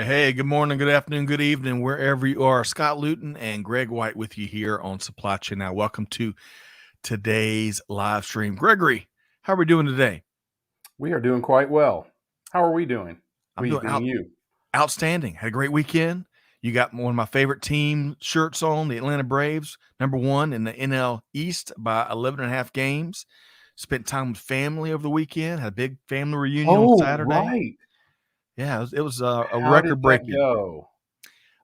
Hey, good morning, good afternoon, good evening, wherever you are. Scott Luton and Greg White with you here on Supply Chain Now. Welcome to today's live stream. Gregory, how are we doing today? We are doing quite well. How are we doing? I'm We doing being you. outstanding. Had a great weekend. You got one of my favorite team shirts on, the Atlanta Braves, #1 in the NL East by 11 and a half games. Spent time with family over the weekend. Had a big family reunion on Oh, Saturday. right. Yeah, it was a How did record that breaking. go?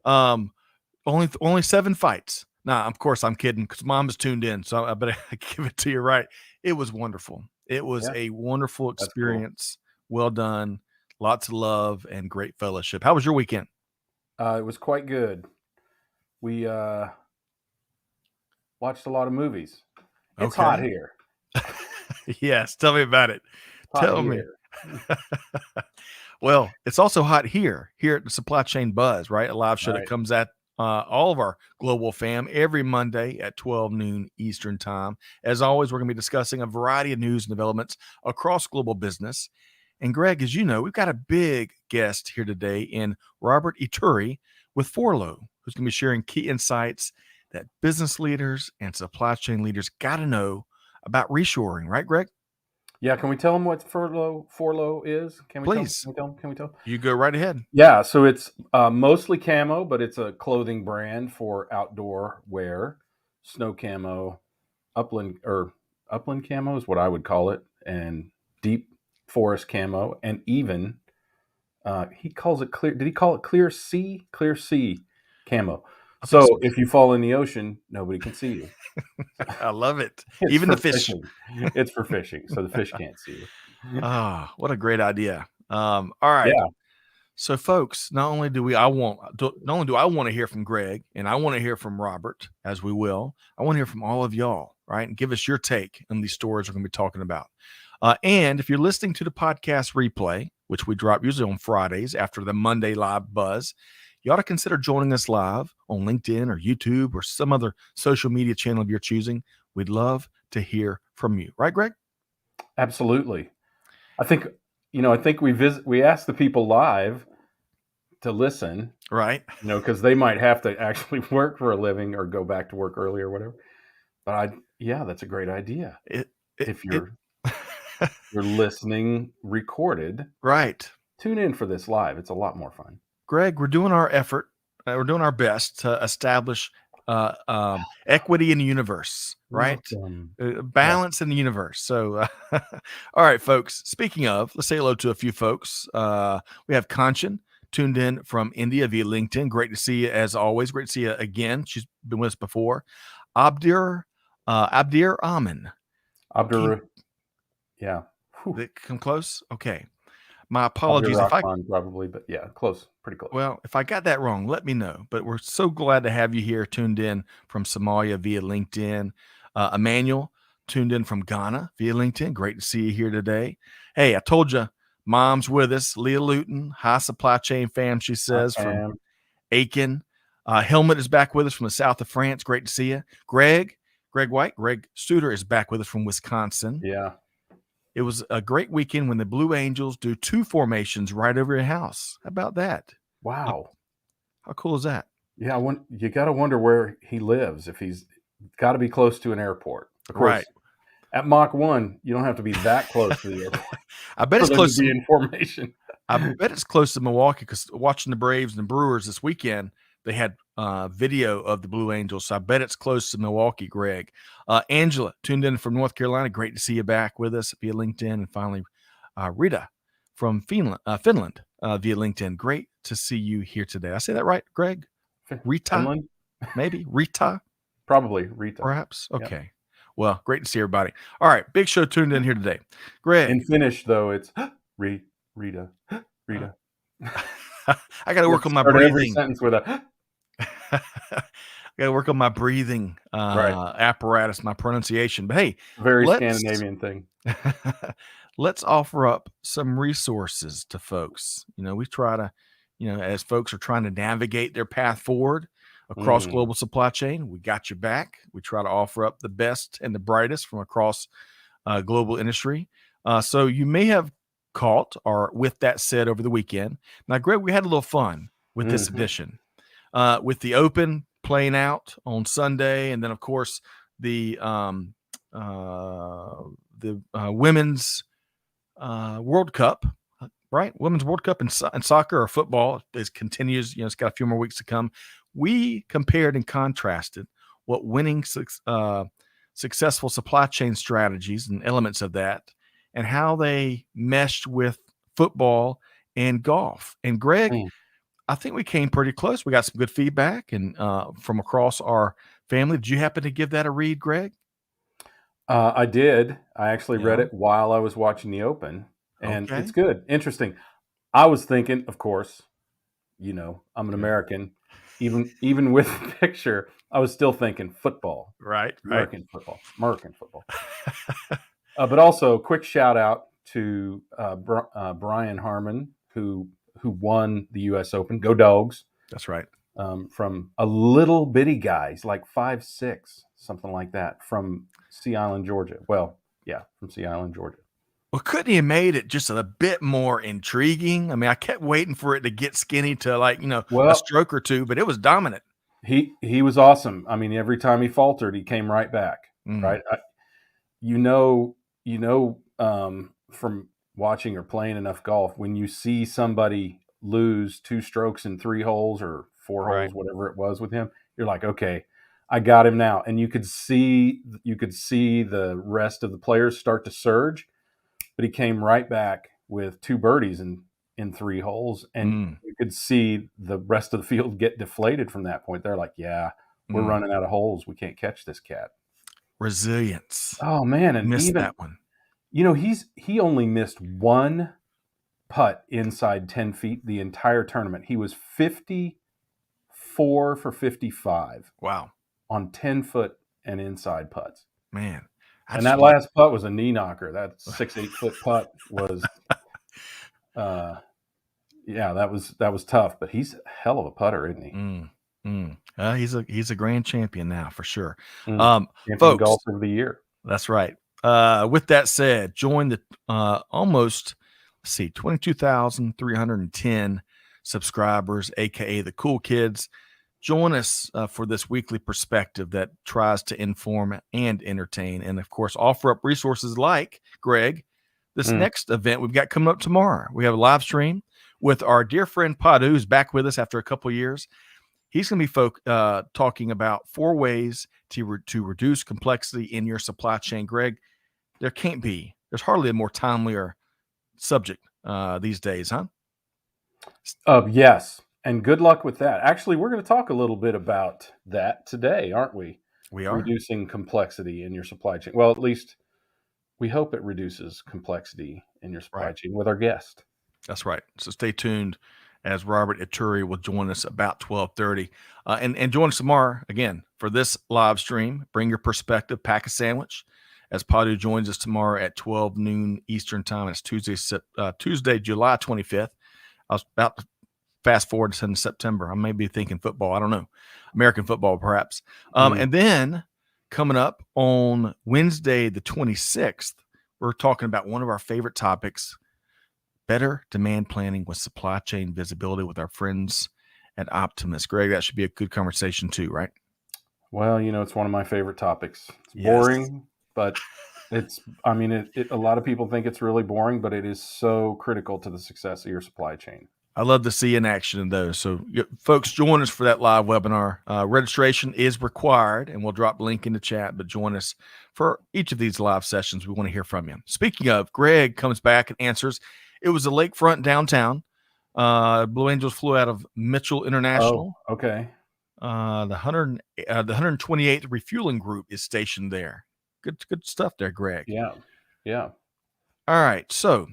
Only 7 fights. Now, of course, I'm kidding because mom is tuned in, so I better give it to you right. It was wonderful. It was Yeah, a wonderful that's cool. experience. Well done. Lots of love and great fellowship. How was your weekend? It was quite good. We watched a lot of movies. It's hot Okay. here. Yes, tell me about it. Hot Tell me. here. Well, it's also hot here at the Supply Chain Buzz, right? A live show that Right. comes at all of our global fam every Monday at 12 noon Eastern time. As always, we're going to be discussing a variety of news and developments across global business. And Greg, as you know, we've got a big guest here today in Robert Yturri with FORLOH, who's going to be sharing key insights that business leaders and supply chain leaders got to know about reshoring, right, Greg? Yeah, can we tell them what FORLOH is? Can we tell them? Please, Can we tell them? Can we tell them? you go right ahead. Yeah, so it's mostly camo, but it's a clothing brand for outdoor wear. Snow camo, upland camo is what I would call it, and deep forest camo, and even he calls it clear. Did he call it clear sea? Clear sea camo. I think so. So if you fall in the ocean, nobody can see you. I love it. It's Even for the fish. fishing. It's for fishing, so the fish can't see you. Ah, what a great idea. All right. Yeah, So, folks, not only do I want to hear from Greg, and I want to hear from Robert, as we will. I want to hear from all of y'all, right? And give us your take on these stories we're going to be talking about. And if you're listening to the podcast replay, which we drop usually on Fridays after the Monday live buzz, you ought to consider joining us live on LinkedIn or YouTube or some other social media channel of your choosing. We'd love to hear from you, right, Greg? absolutely. I think we asked the people live to listen, Right. because they might have to actually work for a living or go back to work early or whatever. But that's a great idea. It, If you're listening recorded, right. tune in for this live. It's a lot more fun. Greg, we're doing our effort. We're doing our best to establish equity in the universe, right? Balance in the universe. So, all right, folks. Speaking of, let's say hello to a few folks. We have Kanchan tuned in from India via LinkedIn. Great to see you as always. Great to see you again. She's been with us before. Abdir Amin. Yeah. Come close. Okay. My apologies if Rahman, probably, but yeah, close, pretty close. Well, if I got that wrong, let me know. But we're so glad to have you here, tuned in from Somalia via LinkedIn. Emmanuel tuned in from Ghana via LinkedIn. Great to see you here today. Hey, I told you, mom's with us. Leah Luton, high supply chain fam, she says, from Aiken. Helmut is back with us from the south of France. Great to see you. Greg White, Greg Studer is back with us from Wisconsin. Yeah. It was a great weekend when the Blue Angels do 2 formations right over your house. How about that? Wow. How cool is that? Yeah, you got to wonder where he lives. If he's got to be close to an airport. Of course, right. At Mach 1, you don't have to be that close to the airport. I bet it's close to in formation. I bet it's close to Milwaukee because watching the Braves and the Brewers this weekend, they had video of the Blue Angels. So I bet it's close to Milwaukee, Greg. Angela tuned in from North Carolina. Great to see you back with us via LinkedIn. And finally, Rita from Finland via LinkedIn. Great to see you here today. I say that right, Greg? Rita? Finland? Maybe? Rita? Probably Rita. Perhaps? Okay. Yep. Well, great to see everybody. All right. Big show tuned in here today. Greg. In Finnish, though, it's Rita. I got to work on my breathing. Every sentence with a I got to work on my breathing apparatus, my pronunciation. But hey, very Scandinavian thing. Let's offer up some resources to folks. We try to, as folks are trying to navigate their path forward across global supply chain, we got your back. We try to offer up the best and the brightest from across global industry. So you may have caught or with that said over the weekend. Now, Greg, we had a little fun with this edition, with the Open playing out on Sunday, and then of course the women's World Cup, right? Women's World Cup in soccer or football continues. It's got a few more weeks to come. We compared and contrasted what winning successful supply chain strategies and elements of that, and how they meshed with football and golf. And Greg, I think we came pretty close. We got some good feedback and from across our family. Did you happen to give that a read, Greg? I did. I actually read it while I was watching the Open, and it's good. Interesting. I was thinking, of course, I'm an American. Even with the picture, I was still thinking football. Right. American football. But also, quick shout out to Brian Harmon, who won the U.S. Open. Go Dogs. That's right. From a little bitty guy. He's like 5'6", something like that, from Sea Island, Georgia. Well, yeah, from Sea Island, Georgia. Well, couldn't he have made it just a bit more intriguing? I mean, I kept waiting for it to get skinny to a stroke or two, but it was dominant. He was awesome. I mean, every time he faltered, he came right back. Right. From watching or playing enough golf, when you see somebody lose 2 strokes in 3 holes or 4 holes, whatever it was with him, you're like, okay, I got him now. And you could see the rest of the players start to surge, but he came right back with 2 birdies in 3 holes. And you could see the rest of the field get deflated from that point. They're like, yeah, we're running out of holes. We can't catch this cat. Resilience. Oh man. And missed that one. He only missed 1 putt inside 10 feet the entire tournament. He was 54 for 55. Wow. On 10-foot and inside putts. Man. And that last putt was a knee knocker. That 6-8 foot putt was that was tough, but he's a hell of a putter, isn't he? He's a grand champion now for sure. Folks, golfer of the year. That's right. With that said, join the almost 22,310 subscribers, aka the cool kids. Join us for this weekly perspective that tries to inform and entertain, and of course offer up resources like, Greg, this next event we've got coming up tomorrow. We have a live stream with our dear friend Padu, who's back with us after a couple of years. He's going to be talking about 4 ways to reduce complexity in your supply chain. Greg, there's hardly a more timelier subject these days, huh? Yes. And good luck with that. Actually, we're going to talk a little bit about that today, aren't we? We are. Reducing complexity in your supply chain. Well, at least we hope it reduces complexity in your supply chain with our guest. That's right. So stay tuned as Robert Yturri will join us about 12:30. And join us tomorrow, again, for this live stream. Bring your perspective, pack a sandwich, as Padu joins us tomorrow at 12 noon Eastern time. It's Tuesday, July 25th. I was about to fast forward to September. I may be thinking football. I don't know. American football, perhaps. And then coming up on Wednesday, the 26th, we're talking about one of our favorite topics, better demand planning with supply chain visibility with our friends at Optimus. Greg, that should be a good conversation too, right? Well, it's one of my favorite topics. It's boring, but a lot of people think it's really boring, but it is so critical to the success of your supply chain. I love to see in action in those. So, folks, join us for that live webinar. Registration is required, and we'll drop the link in the chat, but join us for each of these live sessions. We want to hear from you. Speaking of, Greg comes back and answers. It was a lakefront downtown. Blue Angels flew out of Mitchell International. Oh, okay. The 128th Refueling Group is stationed there. Good stuff there, Greg. Yeah. All right, so,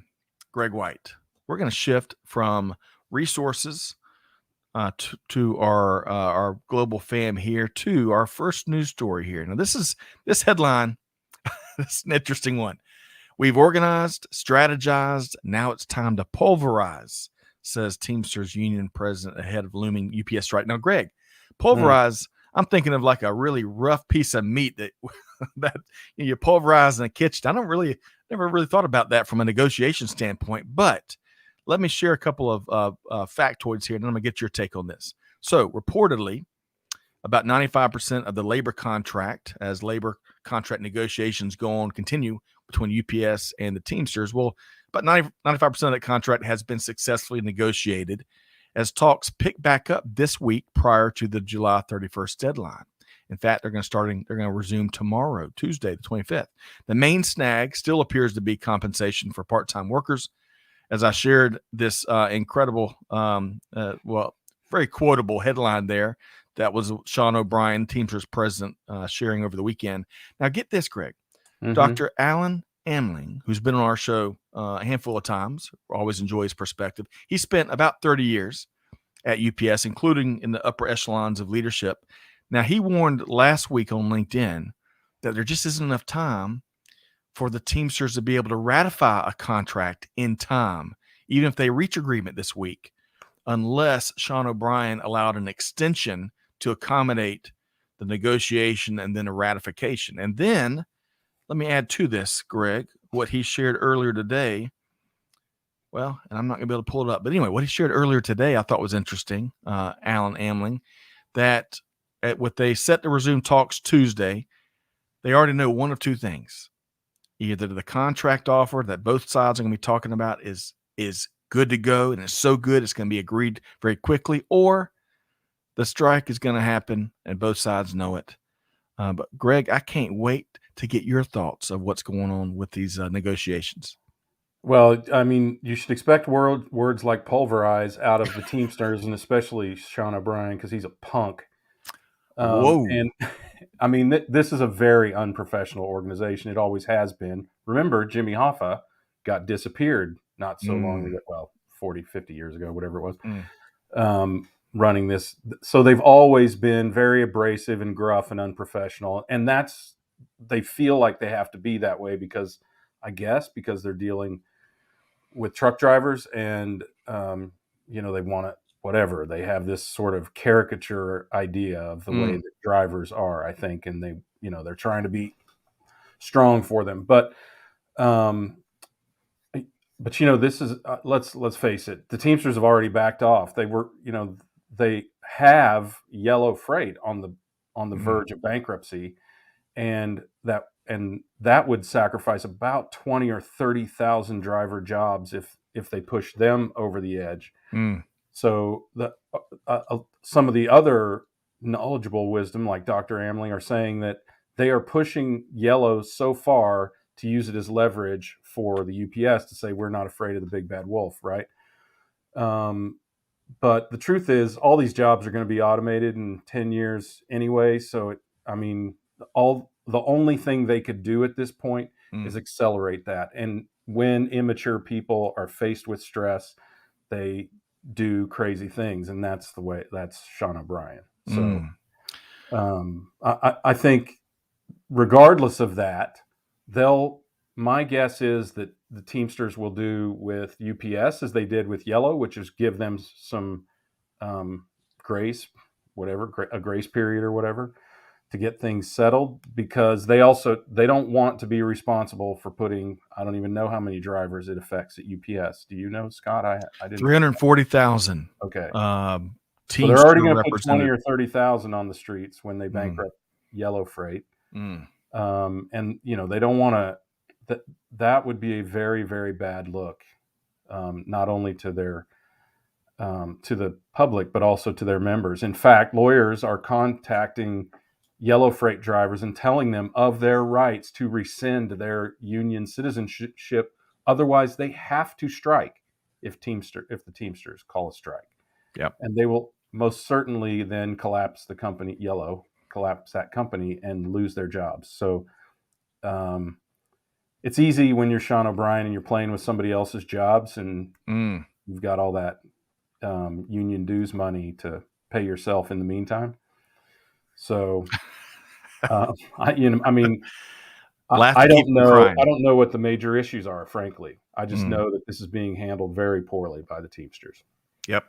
Greg White, we're going to shift from resources to our global fam here to our first news story here. Now, this headline, this is an interesting one. We've organized, strategized. Now it's time to pulverize, says Teamsters Union president ahead of looming UPS strike. Now, Greg, pulverize, I'm thinking of like a really rough piece of meat that you pulverize in a kitchen. I don't really never really thought about that from a negotiation standpoint. But let me share a couple of factoids here, and then I'm going to get your take on this. So, reportedly, about 95% of the labor contract, as labor contract negotiations continue between UPS and the Teamsters, well, about 95% of that contract has been successfully negotiated as talks pick back up this week prior to the July 31st deadline. In fact, they're going to resume tomorrow, Tuesday, the 25th. The main snag still appears to be compensation for part-time workers. As I shared this incredible, very quotable headline there, that was Sean O'Brien, Teamsters president, sharing over the weekend. Now, get this, Greg. Mm-hmm. Dr. Alan Amling, who's been on our show a handful of times, always enjoy his perspective. He spent about 30 years at UPS, including in the upper echelons of leadership. Now, he warned last week on LinkedIn that there just isn't enough time for the Teamsters to be able to ratify a contract in time, even if they reach agreement this week, unless Sean O'Brien allowed an extension to accommodate the negotiation and then a ratification. And then, let me add to this, Greg, what he shared earlier today. Well, and I'm not going to be able to pull it up. But anyway, what he shared earlier today I thought was interesting, Alan Amling, that what they set to resume talks Tuesday, they already know one of two things. Either the contract offer that both sides are going to be talking about is good to go, and it's so good it's going to be agreed very quickly, or the strike is going to happen and both sides know it. But Greg, I can't wait to get your thoughts of what's going on with these negotiations. Well, I mean, you should expect words like pulverize out of the Teamsters, and especially Sean O'Brien, because he's a punk. Whoa. And I mean, this is a very unprofessional organization. It always has been. Remember, Jimmy Hoffa got disappeared not so long ago, well, 40, 50 years ago, whatever it was, running this. So they've always been very abrasive and gruff and unprofessional. And they feel like they have to be that way because they're dealing with truck drivers and, they want it. Whatever, they have this sort of caricature idea of the way that drivers are, I think, and they're trying to be strong for them. But this is let's face it, the Teamsters have already backed off. They have yellow freight on the verge of bankruptcy, and that would sacrifice about 20 or 30,000 driver jobs if they push them over the edge. So some of the other knowledgeable wisdom, like Dr. Amling, are saying that they are pushing yellow so far to use it as leverage for the UPS to say, we're not afraid of the big bad wolf, right? But the truth is, all these jobs are going to be automated in 10 years anyway. So, the only thing they could do at this point is accelerate that. And when immature people are faced with stress, they do crazy things, and that's Sean O'Brien. So I think regardless of that, my guess is that the Teamsters will do with UPS as they did with Yellow, which is give them some grace, a grace period or whatever, to get things settled, because they don't want to be responsible for putting, I don't even know how many drivers it affects at UPS. Do you know, Scott? I didn't. 340,000. Okay. So they're already going to put 20 or 30,000 on the streets when they bankrupt Yellow Freight. And they don't want to. That would be a very, very bad look, not only to the public, but also to their members. In fact, lawyers are contacting Yellow Freight drivers and telling them of their rights to rescind their union citizenship. Otherwise, they have to strike if the Teamsters call a strike. Yep. And they will most certainly then collapse the company, collapse that company and lose their jobs. So it's easy when you're Sean O'Brien and you're playing with somebody else's jobs, and you've got all that union dues money to pay yourself in the meantime. So, I don't know what the major issues are, frankly. I just know that this is being handled very poorly by the Teamsters. Yep.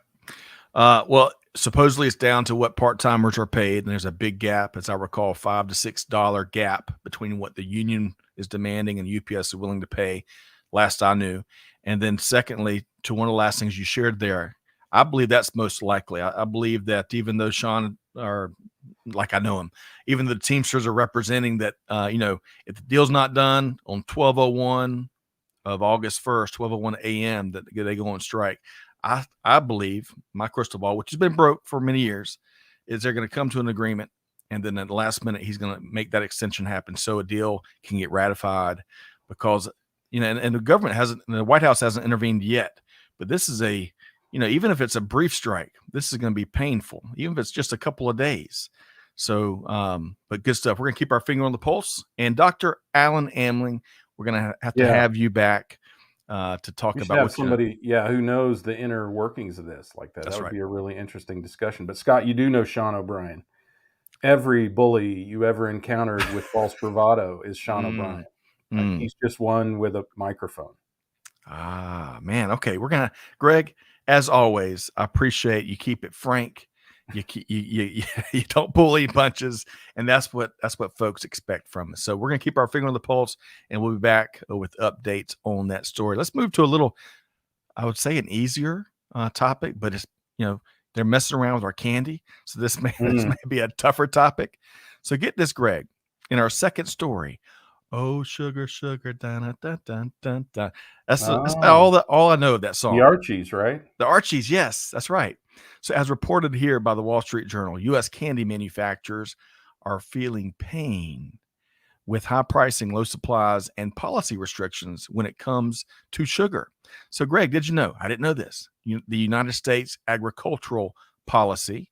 Well, supposedly it's down to what part-timers are paid, and there's a big gap, as I recall, $5 to $6 gap between what the union is demanding and UPS is willing to pay, last I knew. And then secondly, to one of the last things you shared there, I believe that's most likely. I believe that even though Sean, or like I know him, even the Teamsters are representing that, if the deal's not done on 1201 of August 1st, 12:01 a.m., that they go on strike. I believe my crystal ball, which has been broke for many years, is they're going to come to an agreement, and then at the last minute he's going to make that extension happen so a deal can get ratified. Because and the government hasn't, the White House hasn't intervened yet, but this is even if it's a brief strike, this is going to be painful, even if it's just a couple of days. So, but good stuff. We're going to keep our finger on the pulse. And Dr. Alan Amling, we're going to have to have you back to talk We should about have somebody, who knows the inner workings of this like that. That's That would right. be a really interesting discussion. But Scott, you do know Sean O'Brien. Every bully you ever encountered with false bravado is Sean O'Brien. Like, he's just one with a microphone. Ah, man. Okay, Greg, as always, I appreciate you keep it frank. You don't pull any punches, and that's what folks expect from us. So we're gonna keep our finger on the pulse, and we'll be back with updates on that story. Let's move to a little, I would say, an easier topic, but it's they're messing around with our candy, so this may be a tougher topic. So get this, Greg. In our second story, oh sugar, sugar, dun dun dun dun dun. That's all I know of that song. The Archies, right? The Archies, yes, that's right. So, as reported here by the Wall Street Journal, U.S. candy manufacturers are feeling pain with high pricing, low supplies, and policy restrictions when it comes to sugar. So, Greg, did you know? I didn't know this. The United States agricultural policy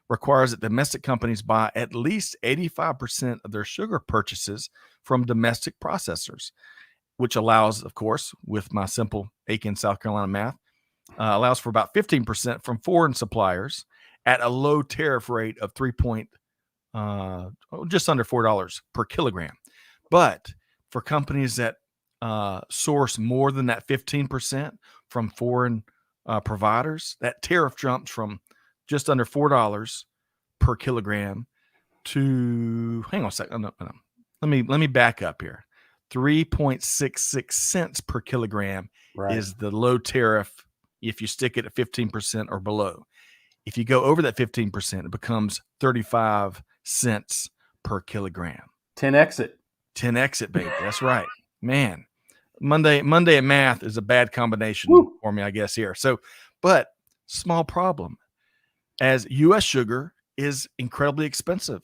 requires that domestic companies buy at least 85% of their sugar purchases from domestic processors, which allows, of course, with my simple Aiken, South Carolina math, allows for about 15% from foreign suppliers at a low tariff rate of just under $4 per kilogram. But for companies that source more than that 15% from foreign providers, that tariff jumps from just under $4 per kilogram to, hang on a second. No. Let me back up here. 3.66 cents per kilogram is the low tariff if you stick it at 15% or below. If you go over that 15%, it becomes 35 cents per kilogram. 10x it, baby. That's right. Man, Monday at math is a bad combination for me, I guess, here. So, but small problem, as U.S. sugar is incredibly expensive.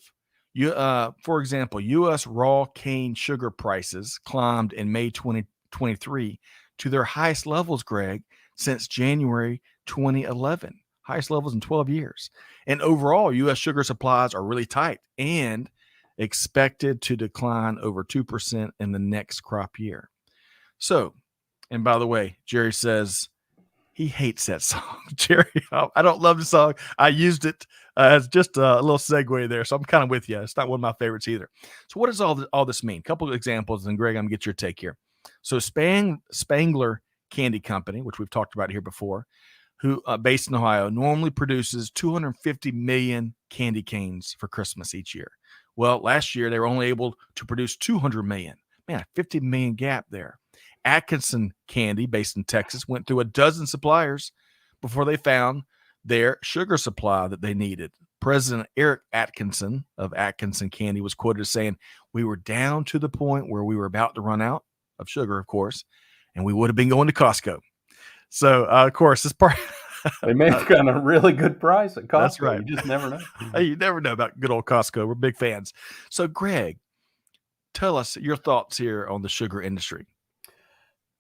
For example, U.S. raw cane sugar prices climbed in May 2023 to their highest levels, Greg, since January 2011. Highest levels in 12 years. And overall, U.S. sugar supplies are really tight and expected to decline over 2% in the next crop year. So, and by the way, Jerry says he hates that song. Jerry, I don't love the song. I used it as just a little segue there, so I'm kind of with you. It's not one of my favorites either. So what does all this mean? A couple of examples, and Greg, I'm going to get your take here. So Spangler Candy Company, which we've talked about here before, who based in Ohio, normally produces 250 million candy canes for Christmas each year. Well, last year they were only able to produce 200 million. Man, 50 million gap there. Atkinson Candy, based in Texas, went through a dozen suppliers before they found their sugar supply that they needed. President Eric Atkinson of Atkinson Candy was quoted as saying, "We were down to the point where we were about to run out of sugar, of course, and we would have been going to Costco." So, of course, this part they may have gotten a really good price at Costco. That's right. You just never know. You never know about good old Costco. We're big fans. So, Greg, tell us your thoughts here on the sugar industry.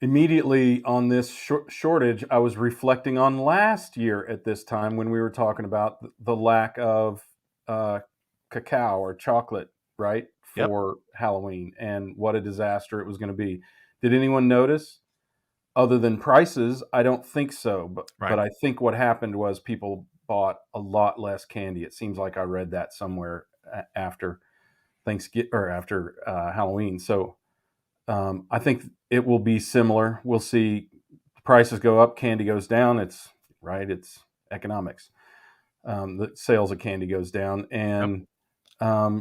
Immediately on this shortage, I was reflecting on last year at this time when we were talking about the lack of cacao or chocolate, right, for Halloween, and what a disaster it was going to be. Did anyone notice? Other than prices, I don't think so. But I think what happened was people bought a lot less candy. It seems like I read that somewhere after Thanksgiving or after Halloween. So I think it will be similar. We'll see prices go up, candy goes down. It's economics. the sales of candy goes down, and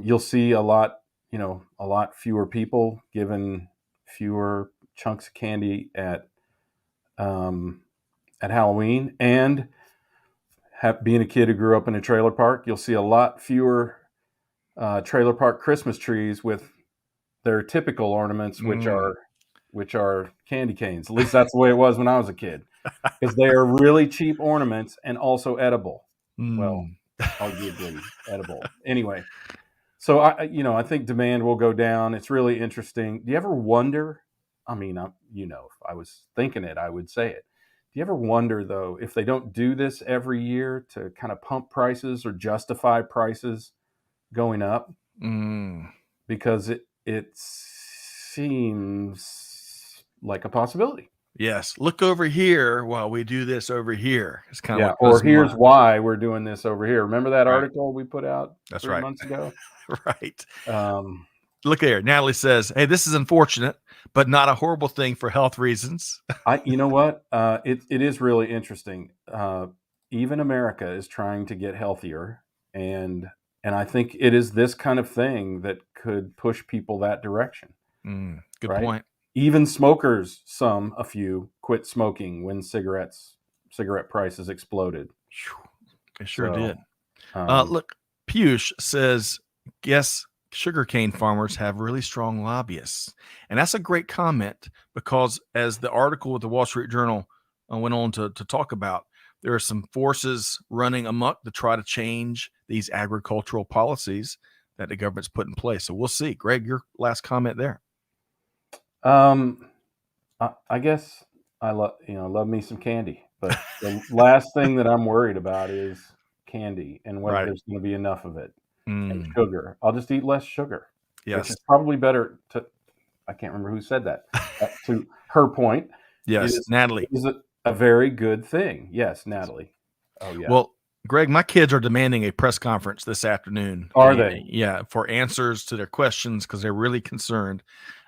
you'll see a lot fewer people given fewer chunks of candy at Halloween. And being a kid who grew up in a trailer park, you'll see a lot fewer trailer park Christmas trees with their typical ornaments, which are candy canes. At least that's the way it was when I was a kid, because they are really cheap ornaments and also edible. Well, arguably edible. Anyway, so I think demand will go down. It's really interesting. Do you ever wonder? I mean, if I was thinking it, I would say it. Do you ever wonder, though, if they don't do this every year to kind of pump prices or justify prices going up? Because it seems like a possibility. Yes. Look over here while we do this over here. It's kind of or here's why we're doing this over here. Remember that article we put out 3 months ago? Right. Look here. Natalie says, hey, this is unfortunate, but not a horrible thing for health reasons. You know what? It is really interesting. Even America is trying to get healthier, and I think it is this kind of thing that could push people that direction. Good point. Even smokers, a few, quit smoking when cigarette prices exploded. They sure did. Look, Piyush says, yes, sugarcane farmers have really strong lobbyists. And that's a great comment, because as the article with the Wall Street Journal went on to talk about, there are some forces running amok to try to change these agricultural policies that the government's put in place. So we'll see. Greg, your last comment there. I guess I love me some candy, but the last thing that I'm worried about is candy and whether there's going to be enough of it. And sugar. I'll just eat less sugar. Yes. Which is probably better I can't remember who said that. To her point. Yes, Natalie. Is a very good thing. Yes, Natalie. Oh, yeah. Well, Greg, my kids are demanding a press conference this afternoon. Are they? Yeah, for answers to their questions, because they're really concerned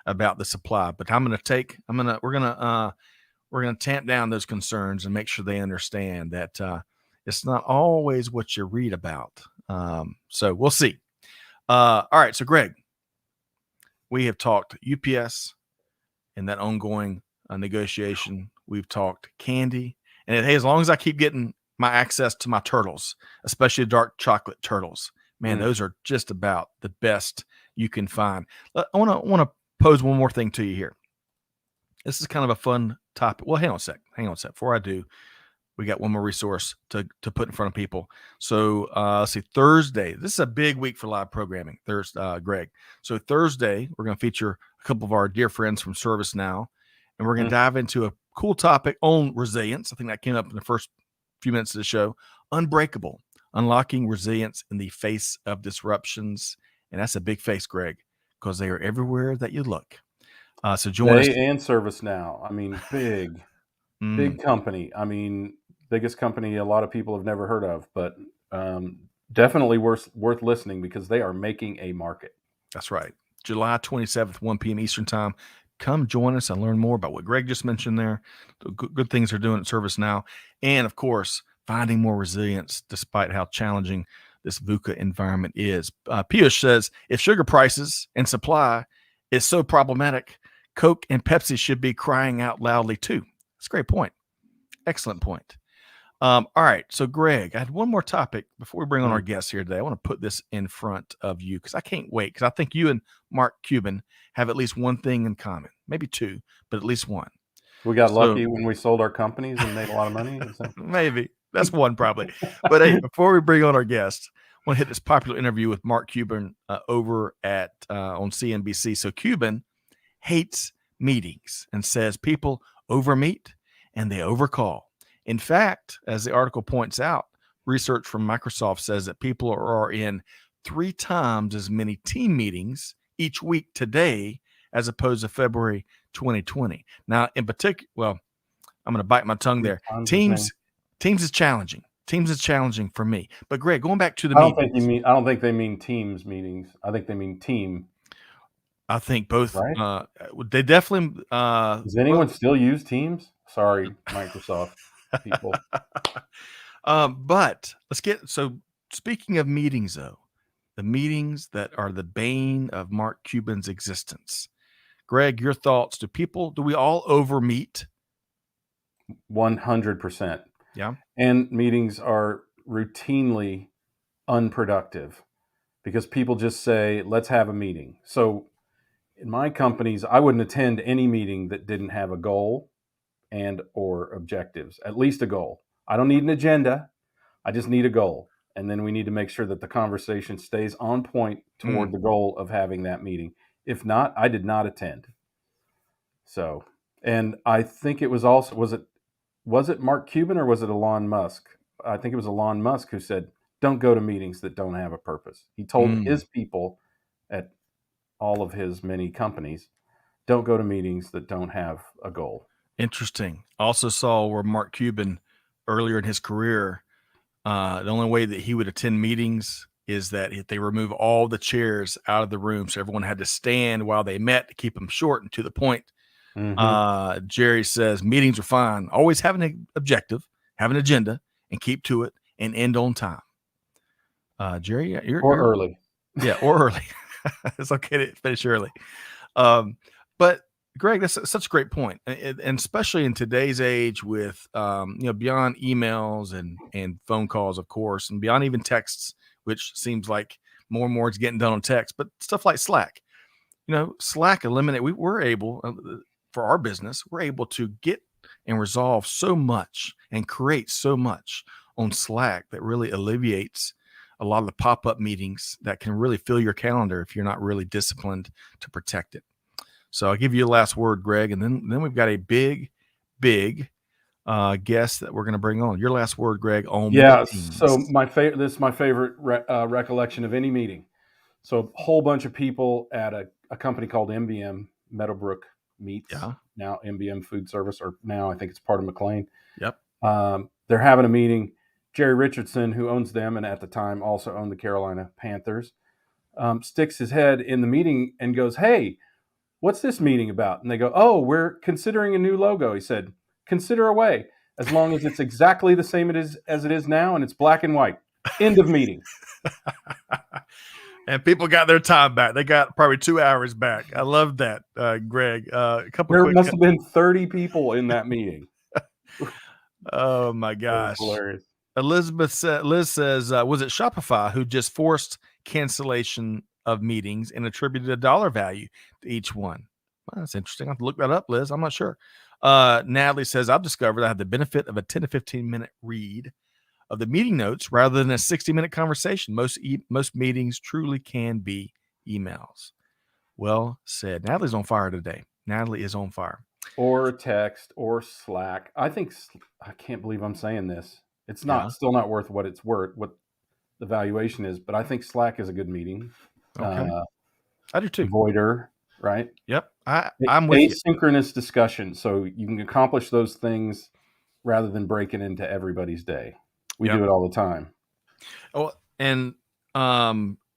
about the supply. But we're gonna tamp down those concerns and make sure they understand that it's not always what you read about. So we'll see. All right. So Greg, we have talked UPS and that ongoing negotiation. We've talked candy, and hey, as long as I keep getting my access to my turtles, especially dark chocolate turtles, man, those are just about the best you can find. I want to pose one more thing to you here. This is kind of a fun topic. Well, hang on a sec. Before I do, we got one more resource to put in front of people. So let's see, Thursday. This is a big week for live programming, Thursday, Greg. So Thursday, we're going to feature a couple of our dear friends from ServiceNow, and we're going to dive into a cool topic on resilience. I think that came up in the first few minutes of the show. Unbreakable, unlocking resilience in the face of disruptions. And that's a big face, Greg, because they are everywhere that you look. So join us. And ServiceNow. I mean, big company. I mean, biggest company a lot of people have never heard of, but definitely worth listening, because they are making a market. That's right. July 27th, 1 p.m. Eastern time. Come join us and learn more about what Greg just mentioned there. The good things they're doing at ServiceNow. And, of course, finding more resilience despite how challenging this VUCA environment is. Piyush says, if sugar prices and supply is so problematic, Coke and Pepsi should be crying out loudly too. That's a great point. Excellent point. All right. So, Greg, I had one more topic before we bring on our guests here today. I want to put this in front of you because I can't wait, because I think you and Mark Cuban have at least one thing in common. Maybe two, but at least one. We got lucky when we sold our companies and made a lot of money. Maybe. That's one probably. But hey, before we bring on our guests, I want to hit this popular interview with Mark Cuban over at on CNBC. So Cuban hates meetings and says people overmeet and they overcall. In fact, as the article points out, research from Microsoft says that people are in 3 times as many team meetings each week today as opposed to February 2020. Now, in particular, well, I'm going to bite my tongue there. Teams is challenging. Teams is challenging for me. But Greg, going back to the meetings. I don't think they mean Teams meetings. I think they mean team. I think both. Right? They definitely. Does anyone still use Teams? Sorry, Microsoft people. But speaking of meetings, though, the meetings that are the bane of Mark Cuban's existence. Greg, your thoughts? Do we all over meet? 100%. Yeah. And meetings are routinely unproductive because people just say, let's have a meeting. So in my companies, I wouldn't attend any meeting that didn't have a goal and or objectives, at least a goal. I don't need an agenda. I just need a goal. And then we need to make sure that the conversation stays on point toward the goal of having that meeting. If not, I did not attend. So, and I think it was also, was it Mark Cuban or was it Elon Musk? I think it was Elon Musk who said, don't go to meetings that don't have a purpose. He told his people at all of his many companies, don't go to meetings that don't have a goal. Interesting. Also saw where Mark Cuban earlier in his career, the only way that he would attend meetings is that they remove all the chairs out of the room. So everyone had to stand while they met to keep them short and to the point. Jerry says meetings are fine. Always have an objective, have an agenda, and keep to it and end on time. Jerry, you're early. Yeah, or early. It's okay to finish early. But Greg, that's such a great point. And especially in today's age with, beyond emails and phone calls, of course, and beyond even texts, which seems like more and more is getting done on text, but stuff like Slack, Slack we're able, for our business, we're able to get and resolve so much and create so much on Slack that really alleviates a lot of the pop-up meetings that can really fill your calendar if you're not really disciplined to protect it. So I'll give you a last word, Greg, and then we've got a big guest that we're going to bring on. Your last word, Greg, on meetings. So this is my favorite recollection of any meeting. So a whole bunch of people at a company called MBM, Meadowbrook Meats, now MBM Food Service, or now I think it's part of McLean. Yep. They're having a meeting. Jerry Richardson, who owns them and at the time also owned the Carolina Panthers, sticks his head in the meeting and goes, "Hey, what's this meeting about?" And they go, "Oh, we're considering a new logo." He said, "Consider away, as long as it's exactly the same as it is now and it's black and white." End of meeting. And people got their time back. They got probably 2 hours back. I love that, Greg. There must have been 30 people in that meeting. Oh my gosh. Hilarious. Liz says, was it Shopify who just forced cancellation of meetings and attributed a dollar value to each one? Well, that's interesting. I have to look that up, Liz. I'm not sure. Natalie says, I've discovered I have the benefit of a 10 to 15 minute read of the meeting notes rather than a 60-minute conversation. Most meetings truly can be emails. Well said. Natalie's on fire today. Natalie is on fire. Or text or Slack. I can't believe I'm saying this. It's still not worth what it's worth, what the valuation is, but I think Slack is a good meeting. Okay. I do too. Voider, right? Yep. I'm with you. Asynchronous discussion. So you can accomplish those things rather than breaking into everybody's day. We do it all the time. Oh, and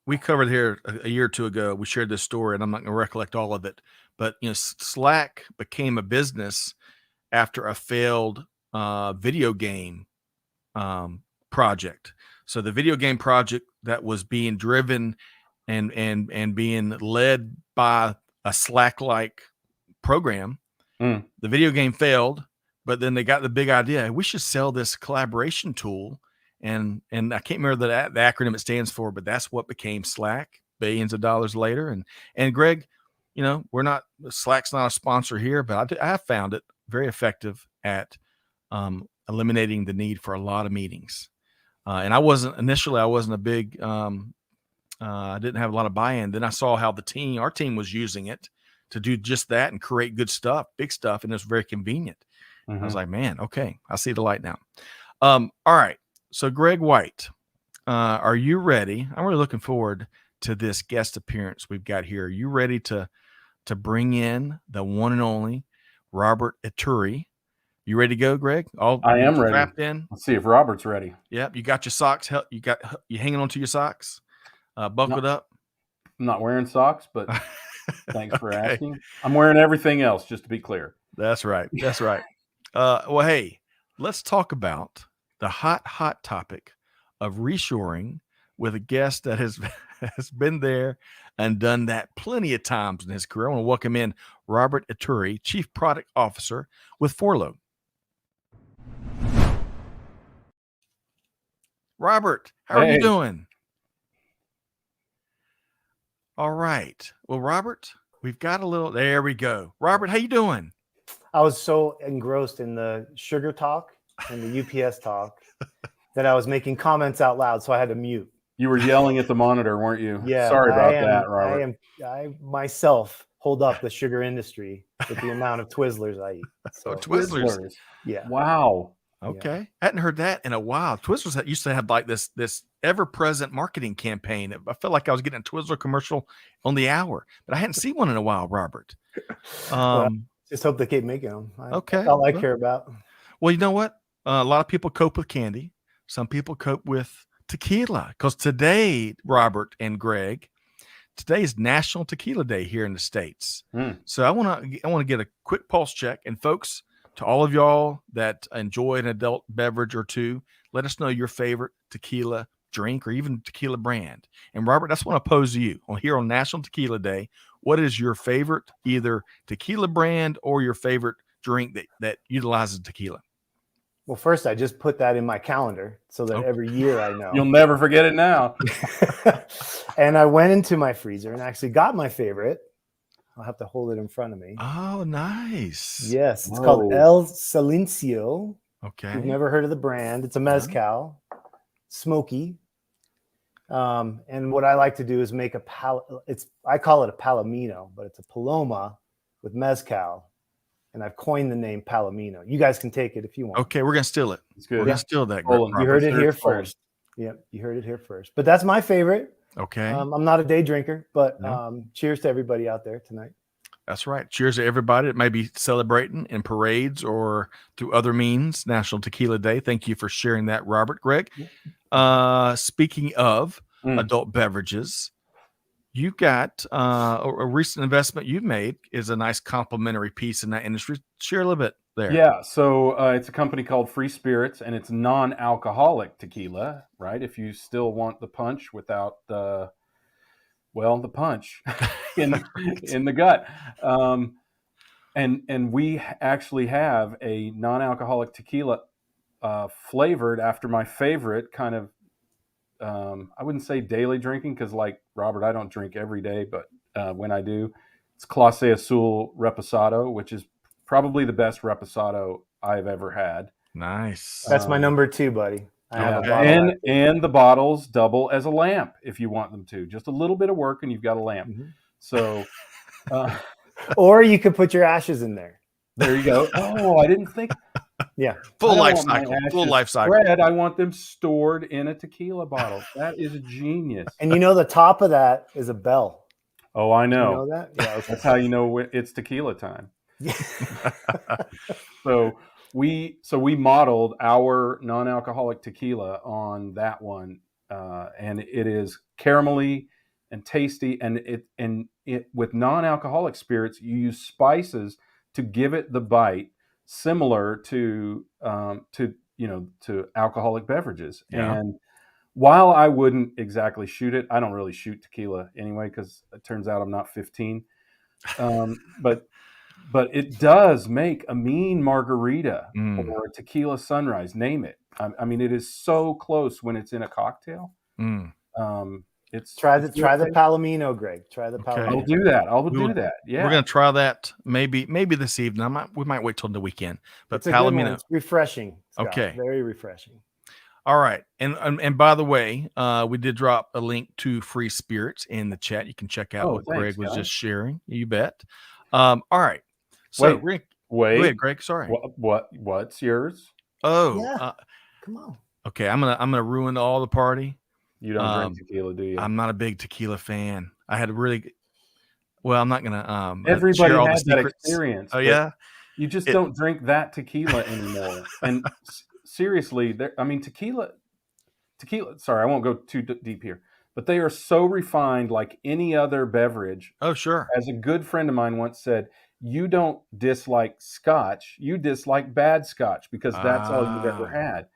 we covered here a year or two ago. We shared this story, and I'm not going to recollect all of it. But Slack became a business after a failed video game project. So the video game project that was being driven and being led by a Slack-like program, the video game failed. But then they got the big idea. We should sell this collaboration tool. And I can't remember the acronym it stands for, but that's what became Slack billions of dollars later. And Greg, Slack's not a sponsor here, but I have found it very effective at eliminating the need for a lot of meetings. And I wasn't a big, I didn't have a lot of buy-in. Then I saw how our team was using it to do just that and create good stuff, big stuff. And it was very convenient. I was like, man, okay, I see the light now. All right. So Greg White, are you ready? I'm really looking forward to this guest appearance we've got here. Are you ready to bring in the one and only Robert Yturri? You ready to go, Greg? I am ready. Strapped in. Let's see if Robert's ready. Yep. You got your socks. You hanging onto your socks. Buckled up. I'm not wearing socks, but thanks for asking. I'm wearing everything else, just to be clear. That's right. Well, hey, let's talk about the hot topic of reshoring with a guest that has has been there and done that plenty of times in his career. I want to welcome in Robert Yturri, Chief Product Officer with FORLOH. Robert, how are you doing? All right. Well, Robert, we've got a little. There we go. Robert, how you doing? I was so engrossed in the sugar talk and the UPS talk that I was making comments out loud, so I had to mute. You were yelling at the monitor, weren't you? Yeah, Sorry about that, Robert. I myself hold up the sugar industry with the amount of Twizzlers I eat. So, Twizzlers. Yeah. Wow. Okay. Yeah. Hadn't heard that in a while. Twizzlers used to have like this ever-present marketing campaign. I felt like I was getting a Twizzler commercial on the hour, but I hadn't seen one in a while, Robert. Well, just hope they keep making them. Okay. That's all I care about. Well, you know what? A lot of people cope with candy. Some people cope with tequila, because today, Robert and Greg, today is National Tequila Day here in the States. So I want to get a quick pulse check. And folks, to all of y'all that enjoy an adult beverage or two, let us know your favorite tequila drink or even tequila brand. And Robert, that's what I pose to you here on National Tequila Day. What is your favorite either tequila brand or your favorite drink that utilizes tequila? Well, first, I just put that in my calendar so that every year I know. You'll never forget it now. And I went into my freezer and actually got my favorite. I'll have to hold it in front of me. Oh, nice. Yes, it's called El Silencio. Okay. You've never heard of the brand. It's a mezcal, smoky. And what I like to do is make I call it a palomino, but it's a paloma with mezcal. And I've coined the name Palomino. You guys can take it if you want. Okay, we're gonna steal it. It's good. We're gonna steal that. You heard it here first. Yep, you heard it here first. But that's my favorite. Okay. I'm not a day drinker, but cheers to everybody out there tonight. That's right. Cheers to everybody that may be celebrating in parades or through other means. National Tequila Day. Thank you for sharing that, Robert. Greg, speaking of adult beverages, you've got a recent investment you've made is a nice complementary piece in that industry. Share a little bit there. Yeah. So it's a company called Free Spirits, and it's non-alcoholic tequila, right? If you still want the punch without the punch in the gut. And we actually have a non-alcoholic tequila flavored after my favorite kind of, I wouldn't say daily drinking because, like Robert, I don't drink every day, but when I do, it's Clase Azul Reposado, which is probably the best Reposado I've ever had. Nice. That's my number 2, buddy. I have a bottle and the bottles double as a lamp if you want them to. Just a little bit of work and you've got a lamp. Mm-hmm. So, or you could put your ashes in there. There you go. Oh, I didn't think. Yeah, full life cycle. Full life cycle. Spread, I want them stored in a tequila bottle. That is a genius. And you know the top of that is a bell. Oh, I know. You know that? Yeah, okay. That's how you know it's tequila time. So we modeled our non-alcoholic tequila on that one, and it is caramelly and tasty. And it with non-alcoholic spirits, you use spices to give it the bite, similar to alcoholic beverages. Yeah. And while I wouldn't exactly shoot it, I don't really shoot tequila anyway because it turns out I'm not 15. But it does make a mean margarita or a tequila sunrise, name it. I mean, it is so close when it's in a cocktail. Try the Palomino, Greg. Try the Palomino. I'll do that. I'll do that. Yeah, we're gonna try that maybe this evening. We might wait till the weekend. But it's Palomino, it's refreshing. Scott. Okay, very refreshing. All right, and by the way, we did drop a link to Free Spirits in the chat. You can check out what Greg was just sharing. You bet. All right. So wait. Go ahead, Greg. Sorry. What's yours? Oh, yeah. Come on. Okay, I'm gonna ruin all the party. You don't drink tequila, do you? I'm not a big tequila fan. I had a really I'm not gonna everybody share all has the that secrets. experience. Oh yeah. You just don't drink that tequila anymore. And seriously, tequila. Sorry, I won't go too deep here, but they are so refined, like any other beverage. Oh sure. As a good friend of mine once said, you don't dislike scotch, you dislike bad scotch because that's all you've ever had.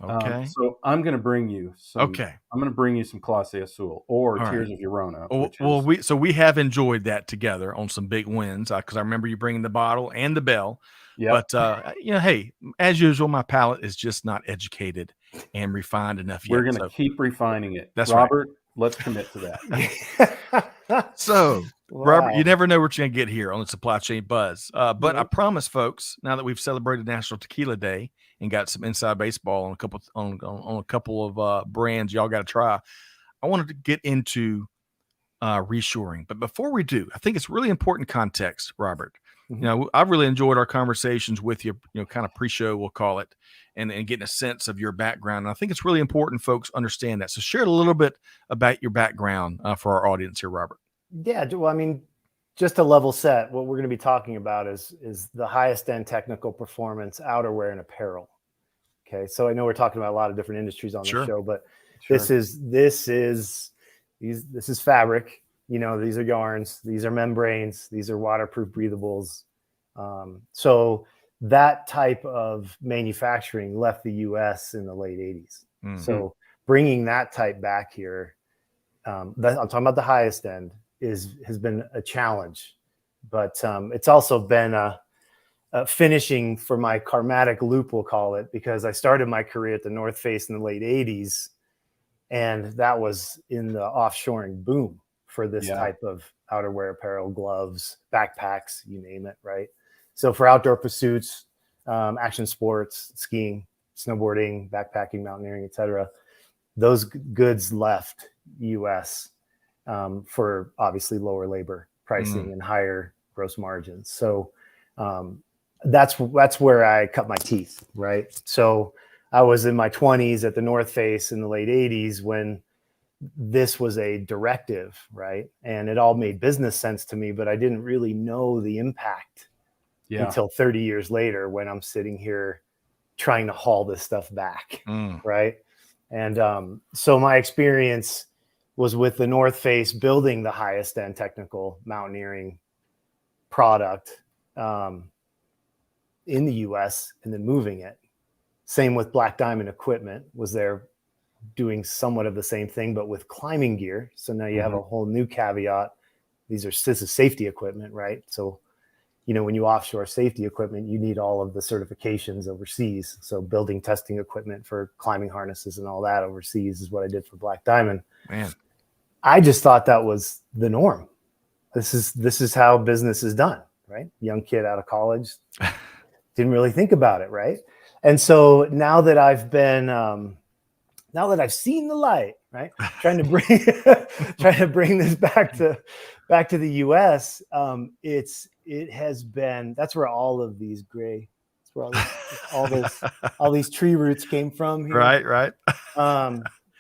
Okay. So I'm going to bring you some. Okay. I'm going to bring you some Clase Azul or All Tears right. of Llorona. Well, we have enjoyed that together on some big wins because I remember you bringing the bottle and the bell. Yep. But hey, as usual, my palate is just not educated and refined enough yet. We're going to keep refining it. That's Robert, let's commit to that. So, Wow. Robert, you never know what you're going to get here on the Supply Chain Buzz. But I Nope. promise, folks, now that we've celebrated National Tequila Day and got some inside baseball on a couple of brands y'all got to try, I wanted to get into reshoring. But before we do, I think it's really important context, Robert. Mhm. I've really enjoyed our conversations with you, kind of pre-show, we'll call it, and getting a sense of your background. And I think it's really important folks understand that. So share a little bit about your background for our audience here, Robert. Yeah, well, I mean, just to level set, what we're going to be talking about is the highest end technical performance outerwear and apparel. Okay, so I know we're talking about a lot of different industries on the show, but this is fabric. These are yarns, these are membranes, these are waterproof breathables. So that type of manufacturing left the U.S. in the late 80s. Mm-hmm. So bringing that type back here, I'm talking about the highest end, has been a challenge, but it's also been a finishing for my karmatic loop, we'll call it, because I started my career at the North Face in the late 80s, and that was in the offshoring boom for this type of outerwear, apparel, gloves, backpacks, you name it, right? So for outdoor pursuits, action sports, skiing, snowboarding, backpacking, mountaineering, etc., those goods left U.S. For obviously lower labor pricing and higher gross margins. So that's where I cut my teeth, right? So I was in my 20s at the North Face in the late 80s when this was a directive, right? And it all made business sense to me, but I didn't really know the impact until 30 years later when I'm sitting here trying to haul this stuff back, right? And so my experience was with the North Face building the highest end technical mountaineering product in the US and then moving it. Same with Black Diamond Equipment, was there doing somewhat of the same thing, but with climbing gear. So now you have a whole new caveat. This is safety equipment, right? So, when you offshore safety equipment, you need all of the certifications overseas. So building testing equipment for climbing harnesses and all that overseas is what I did for Black Diamond. Man, I just thought that was the norm. This is how business is done, right? Young kid out of college, didn't really think about it, right? And so now that I've seen the light, right, trying to bring this back to the U.S., it has been, that's where all of these gray, that's where all these tree roots came from here. Right.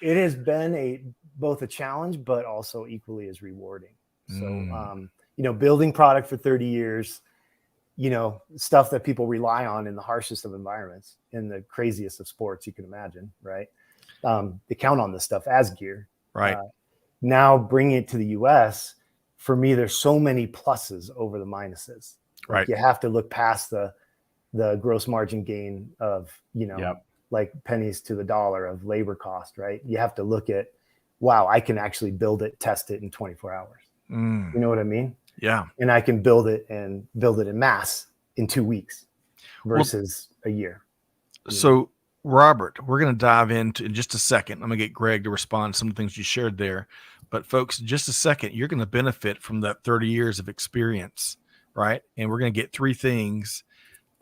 It has been both a challenge, but also equally as rewarding. So, building product for 30 years, stuff that people rely on in the harshest of environments, in the craziest of sports you can imagine, right? They count on this stuff as gear. Right. Now bringing it to the US, for me, there's so many pluses over the minuses. Like you have to look past the gross margin gain of, like pennies to the dollar of labor cost, right? You have to look at, wow, I can actually build it, test it in 24 hours. You know what I mean? Yeah. And I can build it in mass in 2 weeks versus a year. So Robert, we're going to dive into in just a second. I'm going to get Greg to respond to some of the things you shared there. But folks, in just a second, you're going to benefit from that 30 years of experience, right? And we're going to get 3 things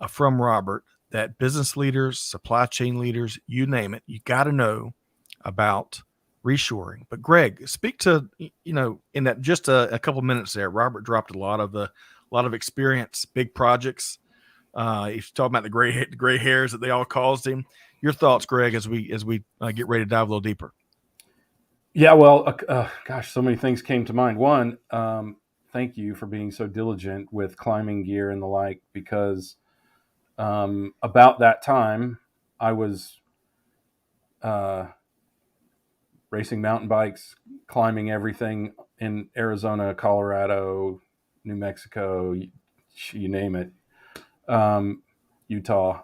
from Robert that business leaders, supply chain leaders, you name it, you got to know about reshoring. But Greg, speak to, in that just a couple minutes there, Robert dropped a lot of experience, big projects. He's talking about the gray hairs that they all caused him. Your thoughts, Greg, as we get ready to dive a little deeper. Yeah, well, gosh, so many things came to mind. One, thank you for being so diligent with climbing gear and the like, because about that time I was racing mountain bikes, climbing everything in Arizona, Colorado, New Mexico, you name it, Utah.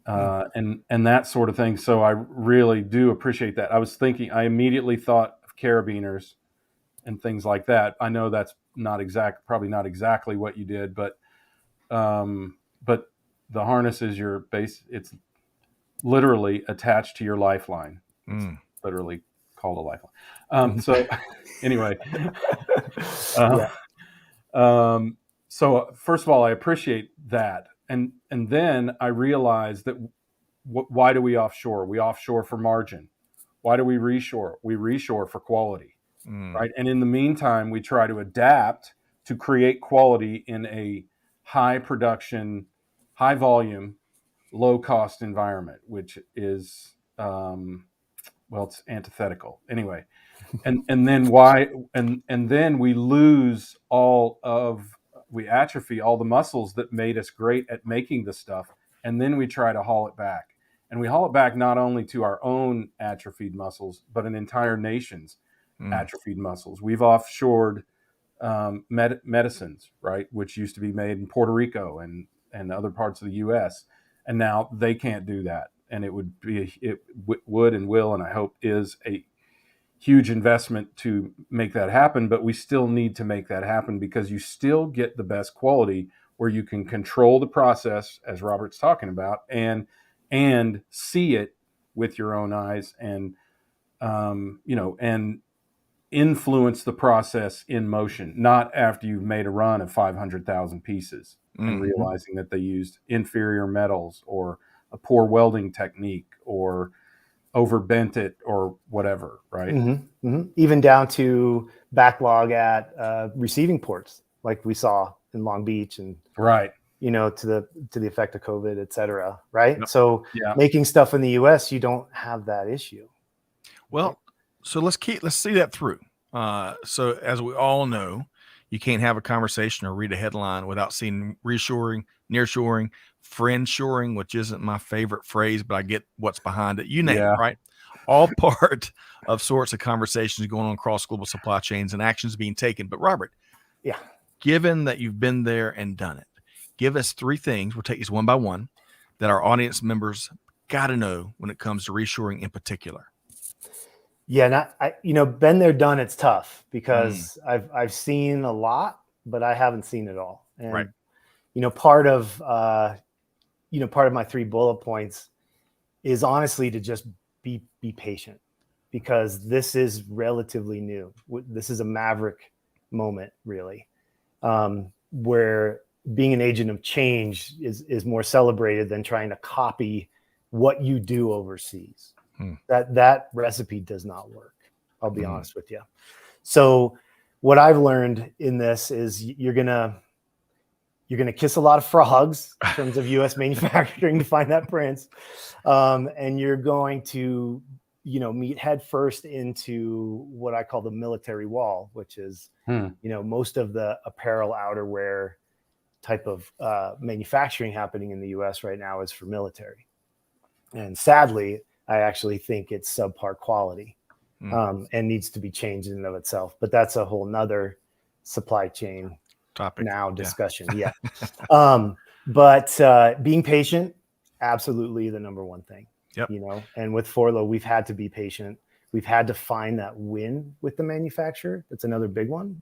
and that sort of thing. So I really do appreciate that. I immediately thought of carabiners and things like that. I know that's probably not exactly what you did, but the harness is your base. It's literally attached to your lifeline. It's literally called a lifeline. So anyway, so first of all, I appreciate that. And then I realized that why do we offshore? We offshore for margin. Why do we reshore? We reshore for quality, right? And in the meantime, we try to adapt to create quality in a high production, high volume, low cost environment, which is, it's antithetical anyway. And then we atrophy all the muscles that made us great at making the stuff. And then we try to haul it back. And we haul it back not only to our own atrophied muscles, but an entire nation's atrophied muscles. We've offshored medicines, right, which used to be made in Puerto Rico and other parts of the U.S. And now they can't do that. And it would and will, and I hope is a huge investment to make that happen. But we still need to make that happen because you still get the best quality where you can control the process, as Robert's talking about, and see it with your own eyes, and and influence the process in motion, not after you've made a run of 500,000 pieces and realizing that they used inferior metals or a poor welding technique or overbent it or whatever, right? Even down to backlog at receiving ports, like we saw in Long Beach, and right, to the effect of COVID, et cetera, right? Yep. So making stuff in the U.S., you don't have that issue. Well, right? So let's see that through. So as we all know, you can't have a conversation or read a headline without seeing reshoring, nearshoring, friendshoring, which isn't my favorite phrase, but I get what's behind it. You name it, right? All part of sorts of conversations going on across global supply chains and actions being taken. But Robert, given that you've been there and done it, give us 3 things. We'll take these one by one that our audience members got to know when it comes to reshoring in particular. Yeah, been there, done. It's tough because I've seen a lot, but I haven't seen it all. And part of my 3 bullet points is honestly to just be patient, because this is relatively new. This is a maverick moment, really, where being an agent of change is more celebrated than trying to copy what you do overseas. That recipe does not work. I'll be honest with you. So what I've learned in this is you're gonna kiss a lot of frogs in terms of U.S. manufacturing to find that prince, and you're going to meet head first into what I call the military wall, which is most of the apparel, outerwear type of manufacturing happening in the U.S. right now is for military, and sadly, I actually think it's subpar quality and needs to be changed in and of itself. But that's a whole nother supply chain topic discussion. But being patient, absolutely the number one thing. And with FORLOH, we've had to be patient. We've had to find that win with the manufacturer. That's another big one.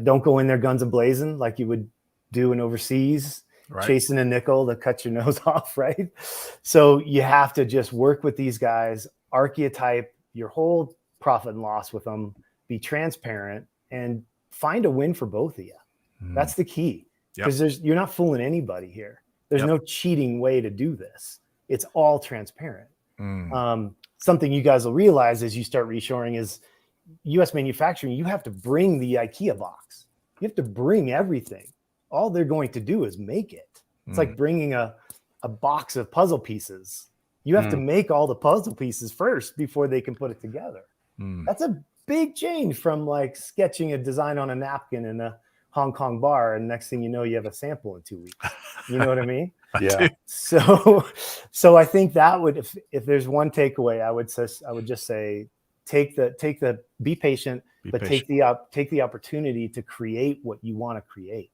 Don't go in there guns a-blazing like you would do in overseas. Chasing a nickel to cut your nose off, right? So you have to just work with these guys, archetype your whole profit and loss with them, be transparent, and find a win for both of you. That's the key, because you're not fooling anybody here. There's no cheating way to do this. It's all transparent. Something you guys will realize as you start reshoring is U.S. manufacturing. You have to bring the IKEA box. You have to bring everything. All they're going to do is make it. It's like bringing a box of puzzle pieces. You have to make all the puzzle pieces first before they can put it together. That's a big change from like sketching a design on a napkin in a Hong Kong bar, and next thing you know, you have a sample in 2 weeks. You know what I mean? Yeah. So I think that would, if there's one takeaway, I would just say, be patient, take the opportunity to create what you want to create.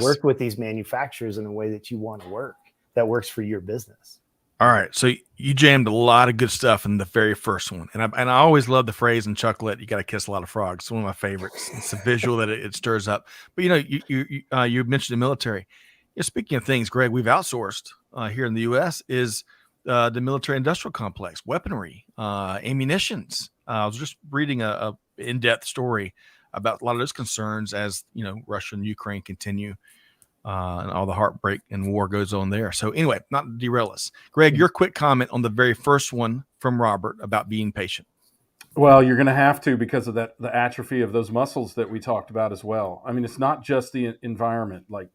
Work with these manufacturers in a way that you want to work, that works for your business. All right. So you jammed a lot of good stuff in the very first one. And I always love the phrase in Chucklet, you got to kiss a lot of frogs. It's one of my favorites. It's a visual that it stirs up. But, you mentioned the military. Speaking of things, Greg, we've outsourced here in the U.S. is the military industrial complex, weaponry, ammunitions. I was just reading a in-depth story about a lot of those concerns as, Russia and Ukraine continue. And all the heartbreak and war goes on there. So anyway, not to derail us. Greg, your quick comment on the very first one from Robert about being patient. Well, you're going to have to, because of the atrophy of those muscles that we talked about as well. I mean, it's not just the environment like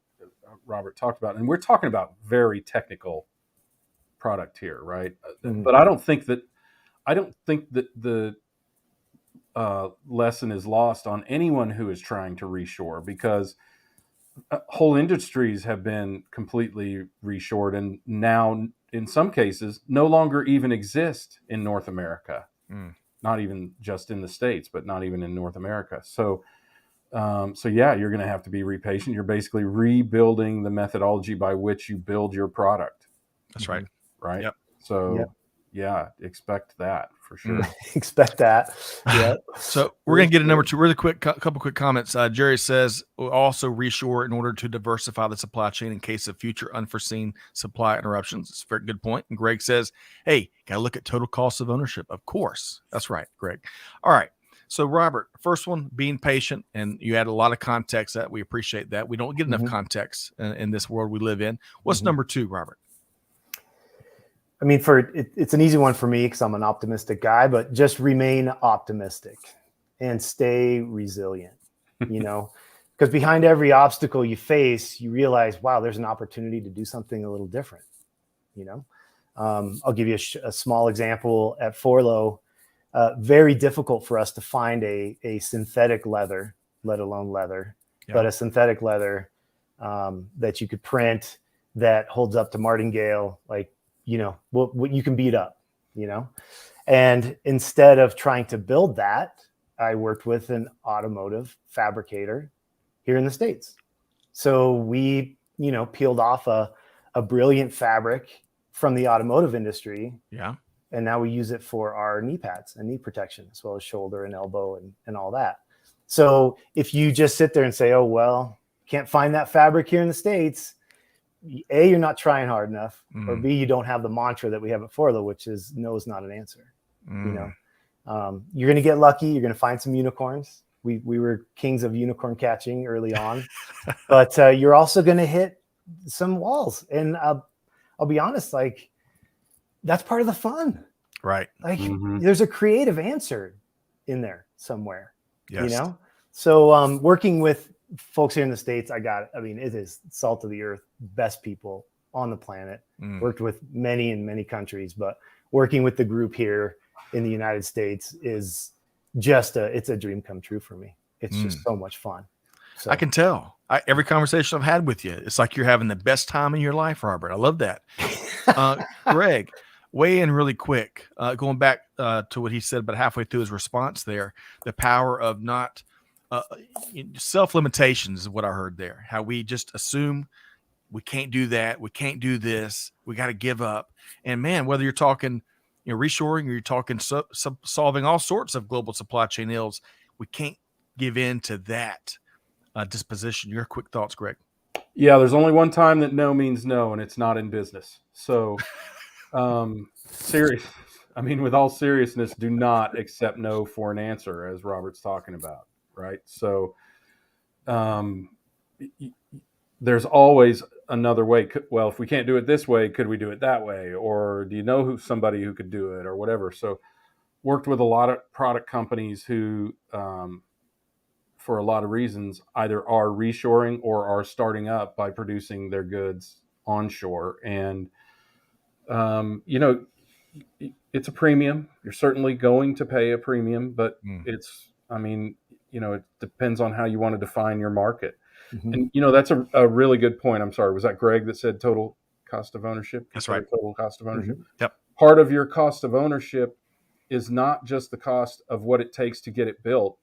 Robert talked about, and we're talking about very technical product here, right? Mm-hmm. But I don't think that the lesson is lost on anyone who is trying to reshore, because whole industries have been completely reshored and now in some cases no longer even exist in North America. Not even just in the States, but not even in North America. So yeah, you're going to have to be patient. You're basically rebuilding the methodology by which you build your product. That's right. Right. Yep. So yeah, expect that for sure. Expect that. Yeah. So we're going to get a number two really quick, couple quick comments. Jerry says we'll also reshore in order to diversify the supply chain in case of future unforeseen supply interruptions. It's a very good point. And Greg says, hey, got to look at total cost of ownership. Of course. That's right, Greg. All right. So Robert, first one, being patient, and you add a lot of context that we appreciate that. We don't get enough context in this world we live in. What's number two, Robert? I mean, it's an easy one for me because I'm an optimistic guy, but just remain optimistic and stay resilient, because behind every obstacle you face, you realize, wow, there's an opportunity to do something a little different. I'll give you a small example. At FORLOH, very difficult for us to find a synthetic leather, let alone leather, but a synthetic leather that you could print that holds up to martingale, what you can beat up, and instead of trying to build that, I worked with an automotive fabricator here in the States. So we, peeled off a brilliant fabric from the automotive industry. Yeah. And now we use it for our knee pads and knee protection, as well as shoulder and elbow and all that. So if you just sit there and say, oh, well, can't find that fabric here in the States, A, you're not trying hard enough, or B, you don't have the mantra that we have at FORLOH, which is no is not an answer. You're going to get lucky. You're going to find some unicorns. We were kings of unicorn catching early on, but you're also going to hit some walls. And I'll be honest, that's part of the fun, right? There's a creative answer in there somewhere, yes. So working with folks here in the States, it is salt of the earth, best people on the planet. Worked with many in many countries, but working with the group here in the United States is just it's a dream come true for me. It's just so much fun. So. I can tell. Every conversation I've had with you, it's like you're having the best time in your life, Robert. I love that. Greg, weigh in really quick. Going back to what he said about halfway through his response there, the power of not self-limitations is what I heard there. How we just assume we can't do that, we can't do this, we got to give up. And man, whether you're talking, reshoring, or you're talking solving all sorts of global supply chain ills, we can't give in to that disposition. Your quick thoughts, Greg? Yeah, there's only one time that no means no, and it's not in business. So, serious. With all seriousness, do not accept no for an answer, as Robert's talking about. Right. So there's always another way. Well, if we can't do it this way, could we do it that way? Or do you know somebody who could do it, or whatever? So worked with a lot of product companies who, for a lot of reasons, either are reshoring or are starting up by producing their goods onshore. And, it's a premium. You're certainly going to pay a premium, but it depends on how you want to define your market. And, that's a really good point. I'm sorry. Was that Greg that said total cost of ownership? That's right. Total cost of ownership. Yep. Part of your cost of ownership is not just the cost of what it takes to get it built.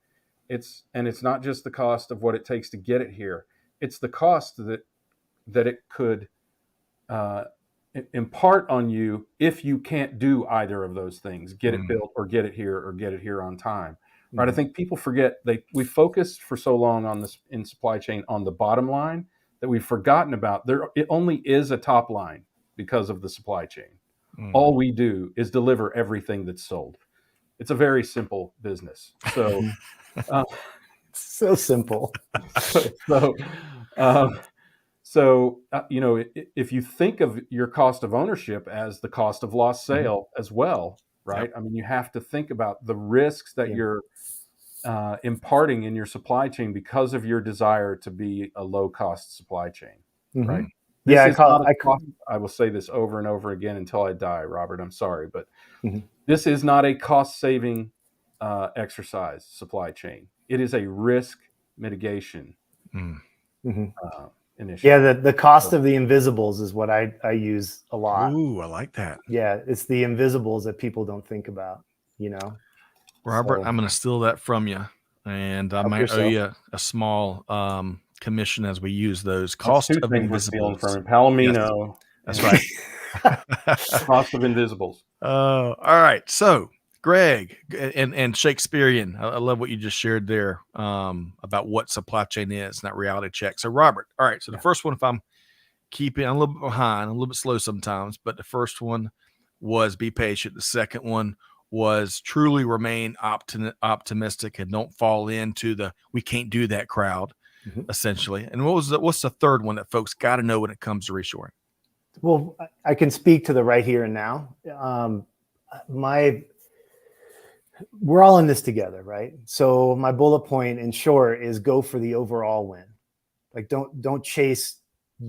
It's not just the cost of what it takes to get it here. It's the cost that it could impart on you if you can't do either of those things, get it built or get it here on time. Right. I think people forget we focused for so long on this in supply chain on the bottom line that we've forgotten about it only is a top line because of the supply chain. All we do is deliver everything that's sold. It's a very simple business. So so simple. If you think of your cost of ownership as the cost of lost sale as well, right? Yep. I mean, you have to think about the risks that you're imparting in your supply chain because of your desire to be a low-cost supply chain, right? I will say this over and over again until I die, Robert. I'm sorry, but this is not a cost-saving exercise, supply chain. It is a risk mitigation initiative. Yeah, the cost of the invisibles is what I use a lot. Ooh, I like that. Yeah, it's the invisibles that people don't think about, Robert, I'm going to steal that from you, and I might owe you a small commission as we use those. Cost of invisibles. From Palomino. Yes. That's right. Cost of invisibles. All right. So, Greg and Shakespearean, I love what you just shared there about what supply chain is, and that reality check. So, Robert, all right. So the first one, if I'm keeping, I'm a little bit behind, I'm a little bit slow sometimes, but the first one was be patient. The second one was truly remain optimistic and don't fall into the we can't do that crowd, essentially. And what's the third one that folks got to know when it comes to reshoring? Well, I can speak to the right here and now. We're all in this together, right? So my bullet point in short is go for the overall win. Like don't chase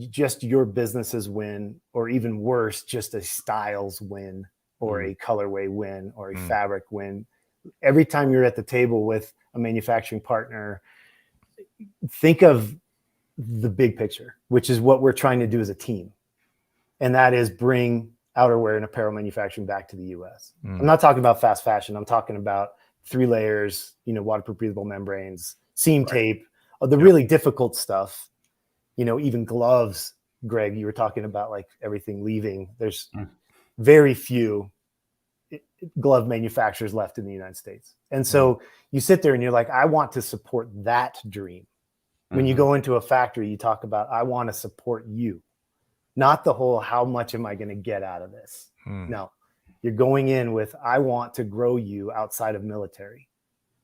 just your business's win, or even worse, just a styles win or a colorway win or a fabric win. Every time you're at the table with a manufacturing partner, think of the big picture, which is what we're trying to do as a team. And that is bring outerwear and apparel manufacturing back to the U.S. I'm not talking about fast fashion. I'm talking about 3 layers, waterproof breathable membranes, seam tape, the really difficult stuff, even gloves. Greg, you were talking about like everything leaving. There's very few glove manufacturers left in the United States. And so you sit there and you're like, I want to support that dream. When you go into a factory, you talk about, I want to support you. Not the whole, how much am I going to get out of this? No, you're going in with, I want to grow you outside of military.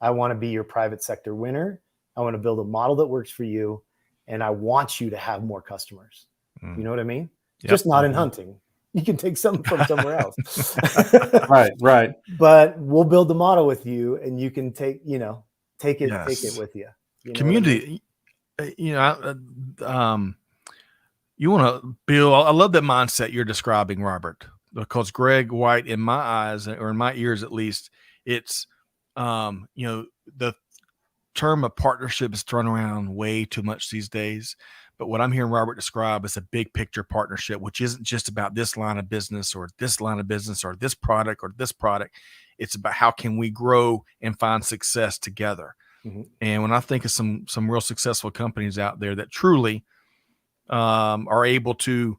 I want to be your private sector winner. I want to build a model that works for you. And I want you to have more customers. You know what I mean? Yep. Just not in hunting. You can take some from somewhere else. Right. But we'll build the model with you, and you can take it with you. Community, you want to build. I love that mindset you're describing, Robert, because Greg White, in my eyes, or in my ears at least, it's, the term of partnership is thrown around way too much these days. But what I'm hearing Robert describe is a big picture partnership, which isn't just about this line of business or this line of business or this product or this product. It's about how can we grow and find success together. And when I think of some real successful companies out there that truly are able to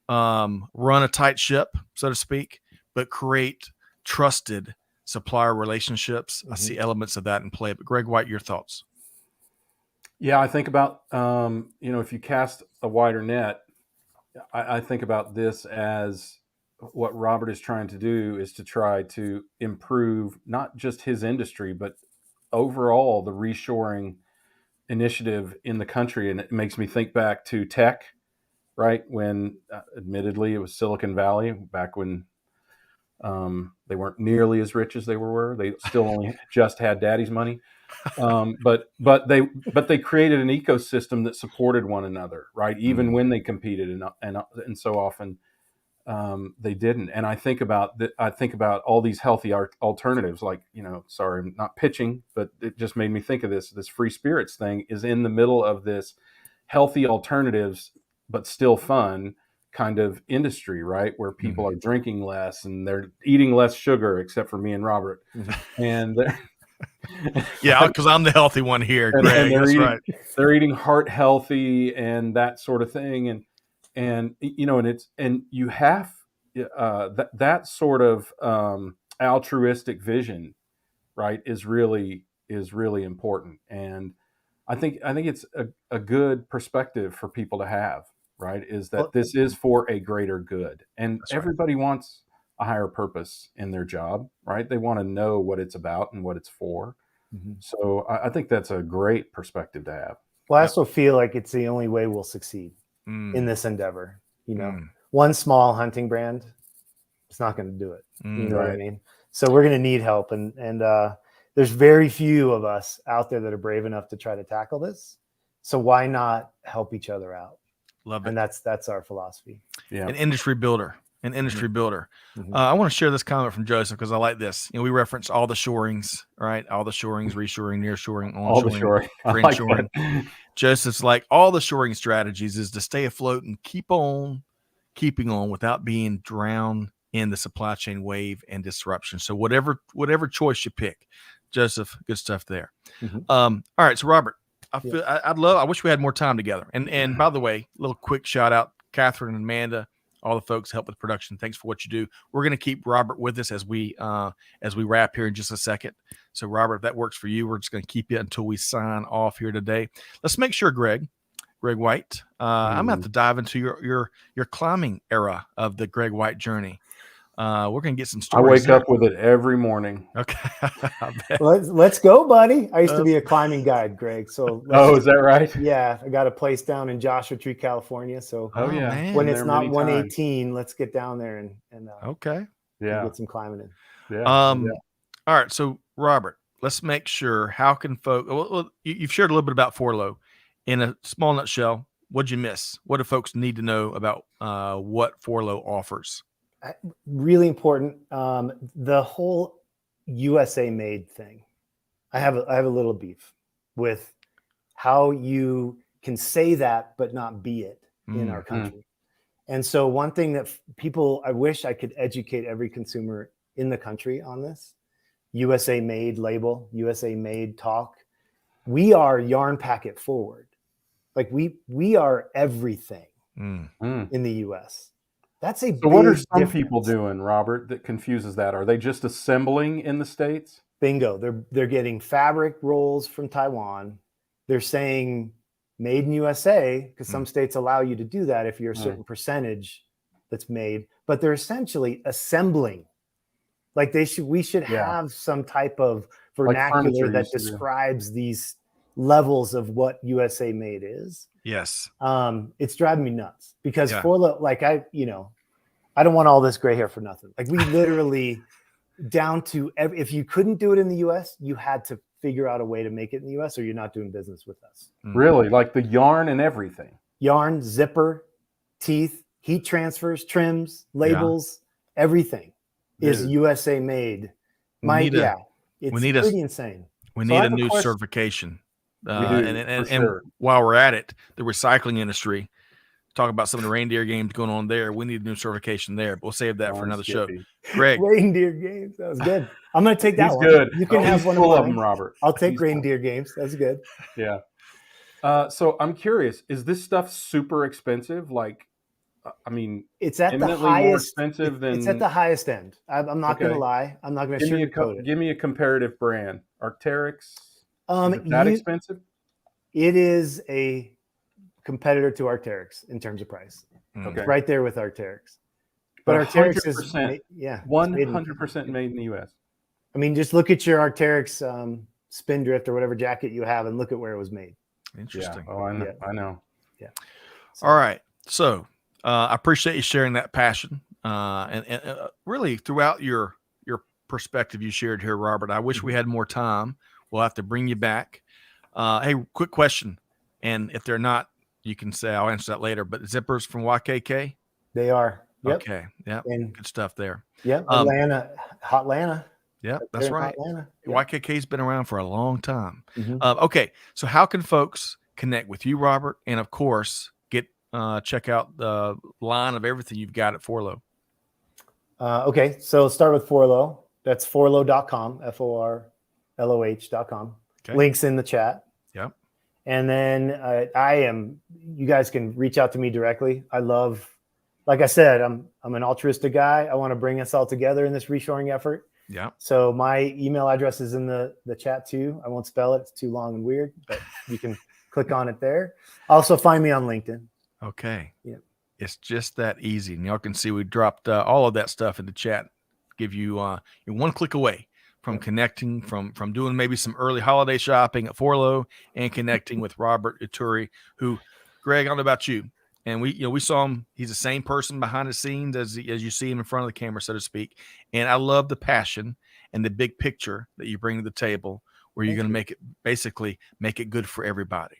run a tight ship, so to speak, but create trusted supplier relationships, I see elements of that in play. But Greg White, your thoughts? Yeah, I think about, if you cast a wider net, I think about this as what Robert is trying to do is to try to improve not just his industry, but overall the reshoring initiative in the country. And it makes me think back to tech, right? When admittedly it was Silicon Valley back when they weren't nearly as rich as they were. They still only just had daddy's money. But they created an ecosystem that supported one another, right? Even when they competed, and so often they didn't. And I think about all these healthy alternatives. Like, sorry, I'm not pitching, but it just made me think of this. This free spirits thing is in the middle of this healthy alternatives, but still fun kind of industry, right? Where people are drinking less and they're eating less sugar, except for me and Robert, and yeah, because I'm the healthy one here, Greg. And that's right. They're eating heart healthy and that sort of thing, and and you have that sort of altruistic vision, right, is really important. And I think it's a good perspective for people to have, right, is that this is for a greater good, and everybody wants a higher purpose in their job, right? They want to know what it's about and what it's for. Mm-hmm. So I think that's a great perspective to have. Well, I also feel like it's the only way we'll succeed in this endeavor. One small hunting brand, it's not going to do it. You know what I mean? So we're going to need help, and there's very few of us out there that are brave enough to try to tackle this. So why not help each other out? Love it. And that's our philosophy. Yeah. An industry builder. I want to share this comment from Joseph because I like this. We reference all the shorings, right? All the shorings, reshoring, nearshoring, onshoring, friendshoring. Joseph's like, all the shoring strategies is to stay afloat and keep on keeping on without being drowned in the supply chain wave and disruption. So whatever choice you pick, Joseph, good stuff there. All right, so Robert, I wish we had more time together. And by the way, a little quick shout out, Catherine and Amanda, all the folks help with production. Thanks for what you do. We're going to keep Robert with us as we wrap here in just a second. So Robert, if that works for you, we're just going to keep you until we sign off here today. Let's make sure, Greg White, I'm going to have to dive into your climbing era of the Greg White journey. We're going to get some stories. I wake up with it every morning. Okay. Let's go, buddy. I used to be a climbing guide, Greg. So is that right? Yeah, I got a place down in Joshua Tree, California. So man. When it's not 118, let's get down there and get some climbing in. Yeah. All right. So Robert, let's make sure. How can folks? Well, you've shared a little bit about FORLOH. In a small nutshell, what'd you miss? What do folks need to know about what FORLOH offers? Really important. The whole USA made thing. I have a little beef with how you can say that but not be it in our country. And so one thing that I wish I could educate every consumer in the country on this. USA made label, USA made talk. We are yarn packet forward. Like we are everything in the US. That's a So what are some difference. people doing, Robert, that confuses that? Are they just assembling in the States? Bingo. They're getting fabric rolls from Taiwan. They're saying made in USA because some states allow you to do that if you're a certain percentage that's made, but they're essentially assembling. Like we should have some type of vernacular that describes these levels of what USA made is. Yes. It's driving me nuts because FORLOH, like I don't want all this gray hair for nothing. Like we literally down to if you couldn't do it in the US, you had to figure out a way to make it in the US or you're not doing business with us. Really? Like the yarn and everything? Yarn, zipper, teeth, heat transfers, trims, labels, everything is USA made. It's pretty insane. We need a new certification. And while we're at it, the recycling industry, talk about some of the reindeer games going on there. We need a new certification there, but we'll save that for another show. Greg, reindeer games, that was good. I'm going to take that one. Good. You can have one of them, Robert. I'll take reindeer games. That's good. Yeah. So I'm curious, is this stuff super expensive? Like, I mean, it's at the highest. More expensive than. It's at the highest end. I'm not going to lie. I'm not going to sugarcoat it. Give me a comparative brand. Arc'teryx. Is it that expensive? It is a competitor to Arc'teryx in terms of price. Okay. Right there with Arc'teryx. But Arc'teryx is 100% made in the US. I mean, just look at your Arc'teryx Spindrift or whatever jacket you have and look at where it was made. Interesting. Yeah. Oh, I know. Yeah. So. All right. So I appreciate you sharing that passion and really throughout your perspective you shared here, Robert. I wish we had more time. We'll have to bring you back. Hey, quick question. And if they're not, you can say I'll answer that later. But zippers from YKK? They are. Yep. Okay. Yeah. Good stuff there. Yeah. Hotlanta. Yeah, that's right. Yep. YKK's been around for a long time. Okay. So how can folks connect with you, Robert? And of course, check out the line of everything you've got at FORLOH. Okay. So start with FORLOH. That's forloh.com, FORLOH.com. Okay. Links in the chat. Yep. And then you guys can reach out to me directly. Like I said, I'm an altruistic guy. I want to bring us all together in this reshoring effort. Yeah. So my email address is in the chat too. I won't spell it. It's too long and weird, but you can click on it there. Also find me on LinkedIn. Okay. Yeah. It's just that easy. And y'all can see we dropped all of that stuff in the chat. Give you you're one click away from connecting, from doing maybe some early holiday shopping at FORLOH and connecting with Robert Yturri, who, Greg, I don't know about you. And we saw him. He's the same person behind the scenes as you see him in front of the camera, so to speak. And I love the passion and the big picture that you bring to the table, where you're going to make it good for everybody.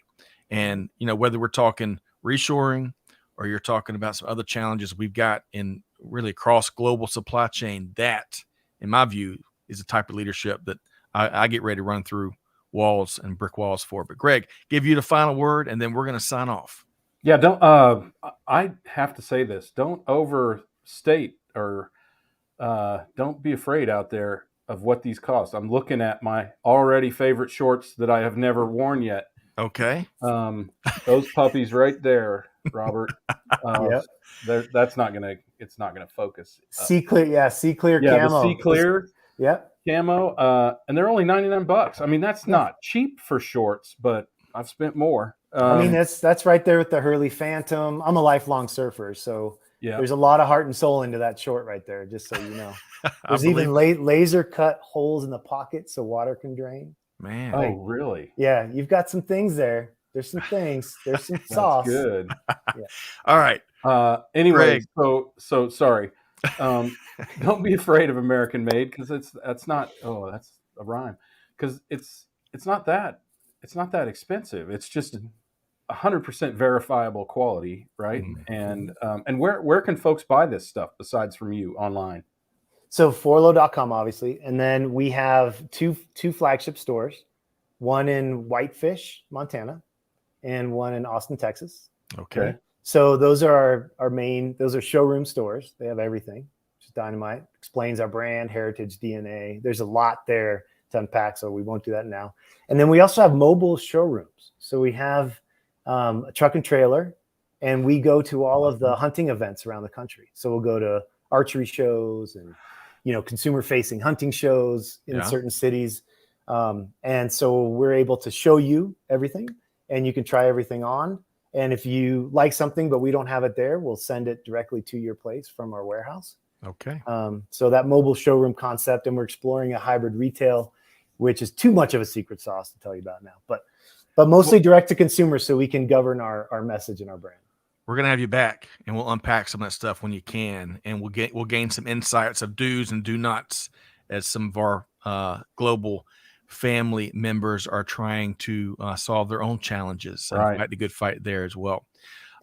And whether we're talking reshoring or you're talking about some other challenges we've got in really across global supply chain, that, in my view, is the type of leadership that I get ready to run through walls and brick walls for. But Greg, give you the final word, and then we're going to sign off. Yeah, I have to say this. Don't overstate or don't be afraid out there of what these cost. I'm looking at my already favorite shorts that I have never worn yet. Okay. Those puppies right there, Robert. It's not gonna focus. Sea clear yeah, camo. The sea clear. Yep. Camo. And they're only $99. I mean, that's not cheap for shorts, but I've spent more. I mean, that's right there with the Hurley Phantom. I'm a lifelong surfer, so there's a lot of heart and soul into that short right there, just so you know. There's even laser cut holes in the pocket so water can drain. Man. Oh, really? Yeah, you've got some things there. There's some things. There's some sauce. That's good. All right. Anyway, so sorry. Don't be afraid of American made, because that's a rhyme. Because it's not that expensive. It's just 100% verifiable quality, right? Mm-hmm. And where can folks buy this stuff besides from you online? So FORLOH.com, obviously, and then we have two flagship stores, one in Whitefish, Montana, and one in Austin, Texas. Okay. So those are our main. Those are showroom stores. They have everything. Just dynamite. Explains our brand, heritage, DNA. There's a lot there to unpack, so we won't do that now. And then we also have mobile showrooms. So we have a truck and trailer, and we go to all of the hunting events around the country. So we'll go to archery shows and consumer facing hunting shows in certain cities. And so we're able to show you everything, and you can try everything on. And if you like something, but we don't have it there, we'll send it directly to your place from our warehouse. Okay. So that mobile showroom concept, and we're exploring a hybrid retail, which is too much of a secret sauce to tell you about now, but mostly direct to consumer, so we can govern our message and our brand. We're going to have you back, and we'll unpack some of that stuff when you can, and we'll gain some insights of do's and do nots as some of our global family members are trying to solve their own challenges. Right. Fight the good fight there as well.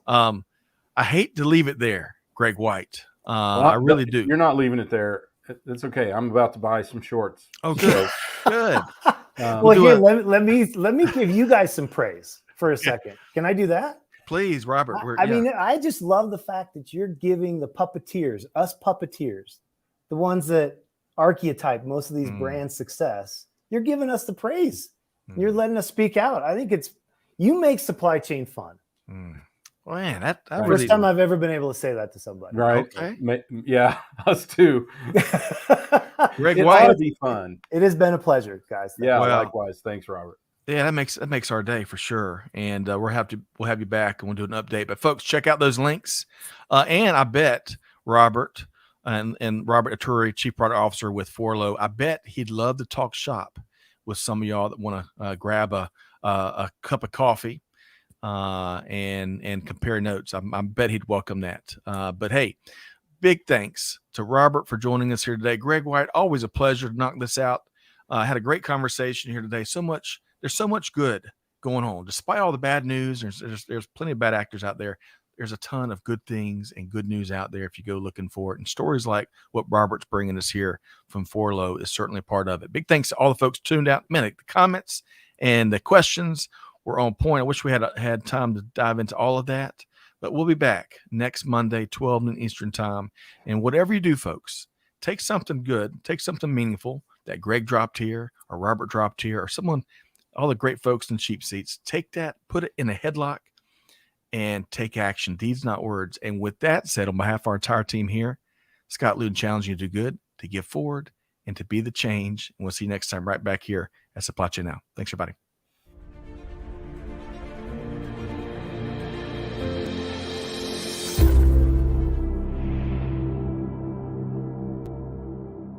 I hate to leave it there, Greg White. I really do. You're not leaving it there. It's okay. I'm about to buy some shorts. Oh, good. Good. Well, here, let me give you guys some praise for a second. Can I do that? Please, Robert. I mean, I just love the fact that you're giving the puppeteers, us puppeteers, the ones that archetype most of these brands' success, you're giving us the praise. You're letting us speak out. I think you make supply chain fun. Well, man, that first time I've ever been able to say that to somebody. Right. Okay. Yeah, us too. Greg It White. ought to be fun. It has been a pleasure, guys. Yeah, likewise. Thanks, Robert. Yeah, that makes our day for sure. And we'll have you back, and we'll do an update. But folks, check out those links. And I bet Robert and Robert Yturri, Chief Product Officer with FORLOH, I bet he'd love to talk shop with some of y'all that want to grab a cup of coffee and compare notes. I bet he'd welcome that. But hey, big thanks to Robert for joining us here today. Greg White, always a pleasure to knock this out. Had a great conversation here today. There's so much good going on. Despite all the bad news, there's plenty of bad actors out there. There's a ton of good things and good news out there if you go looking for it. And stories like what Robert's bringing us here from FORLOH is certainly a part of it. Big thanks to all the folks tuned out. Man, the comments and the questions were on point. I wish we had time to dive into all of that. But we'll be back next Monday, 12 noon Eastern time. And whatever you do, folks, take something good, take something meaningful that Greg dropped here or Robert dropped here or someone all the great folks in Cheap Seats. Take that, put it in a headlock, and take action. Deeds, not words. And with that said, on behalf of our entire team here, Scott Luton challenging you to do good, to give forward, and to be the change. And we'll see you next time right back here at Supply Chain Now. Thanks, everybody.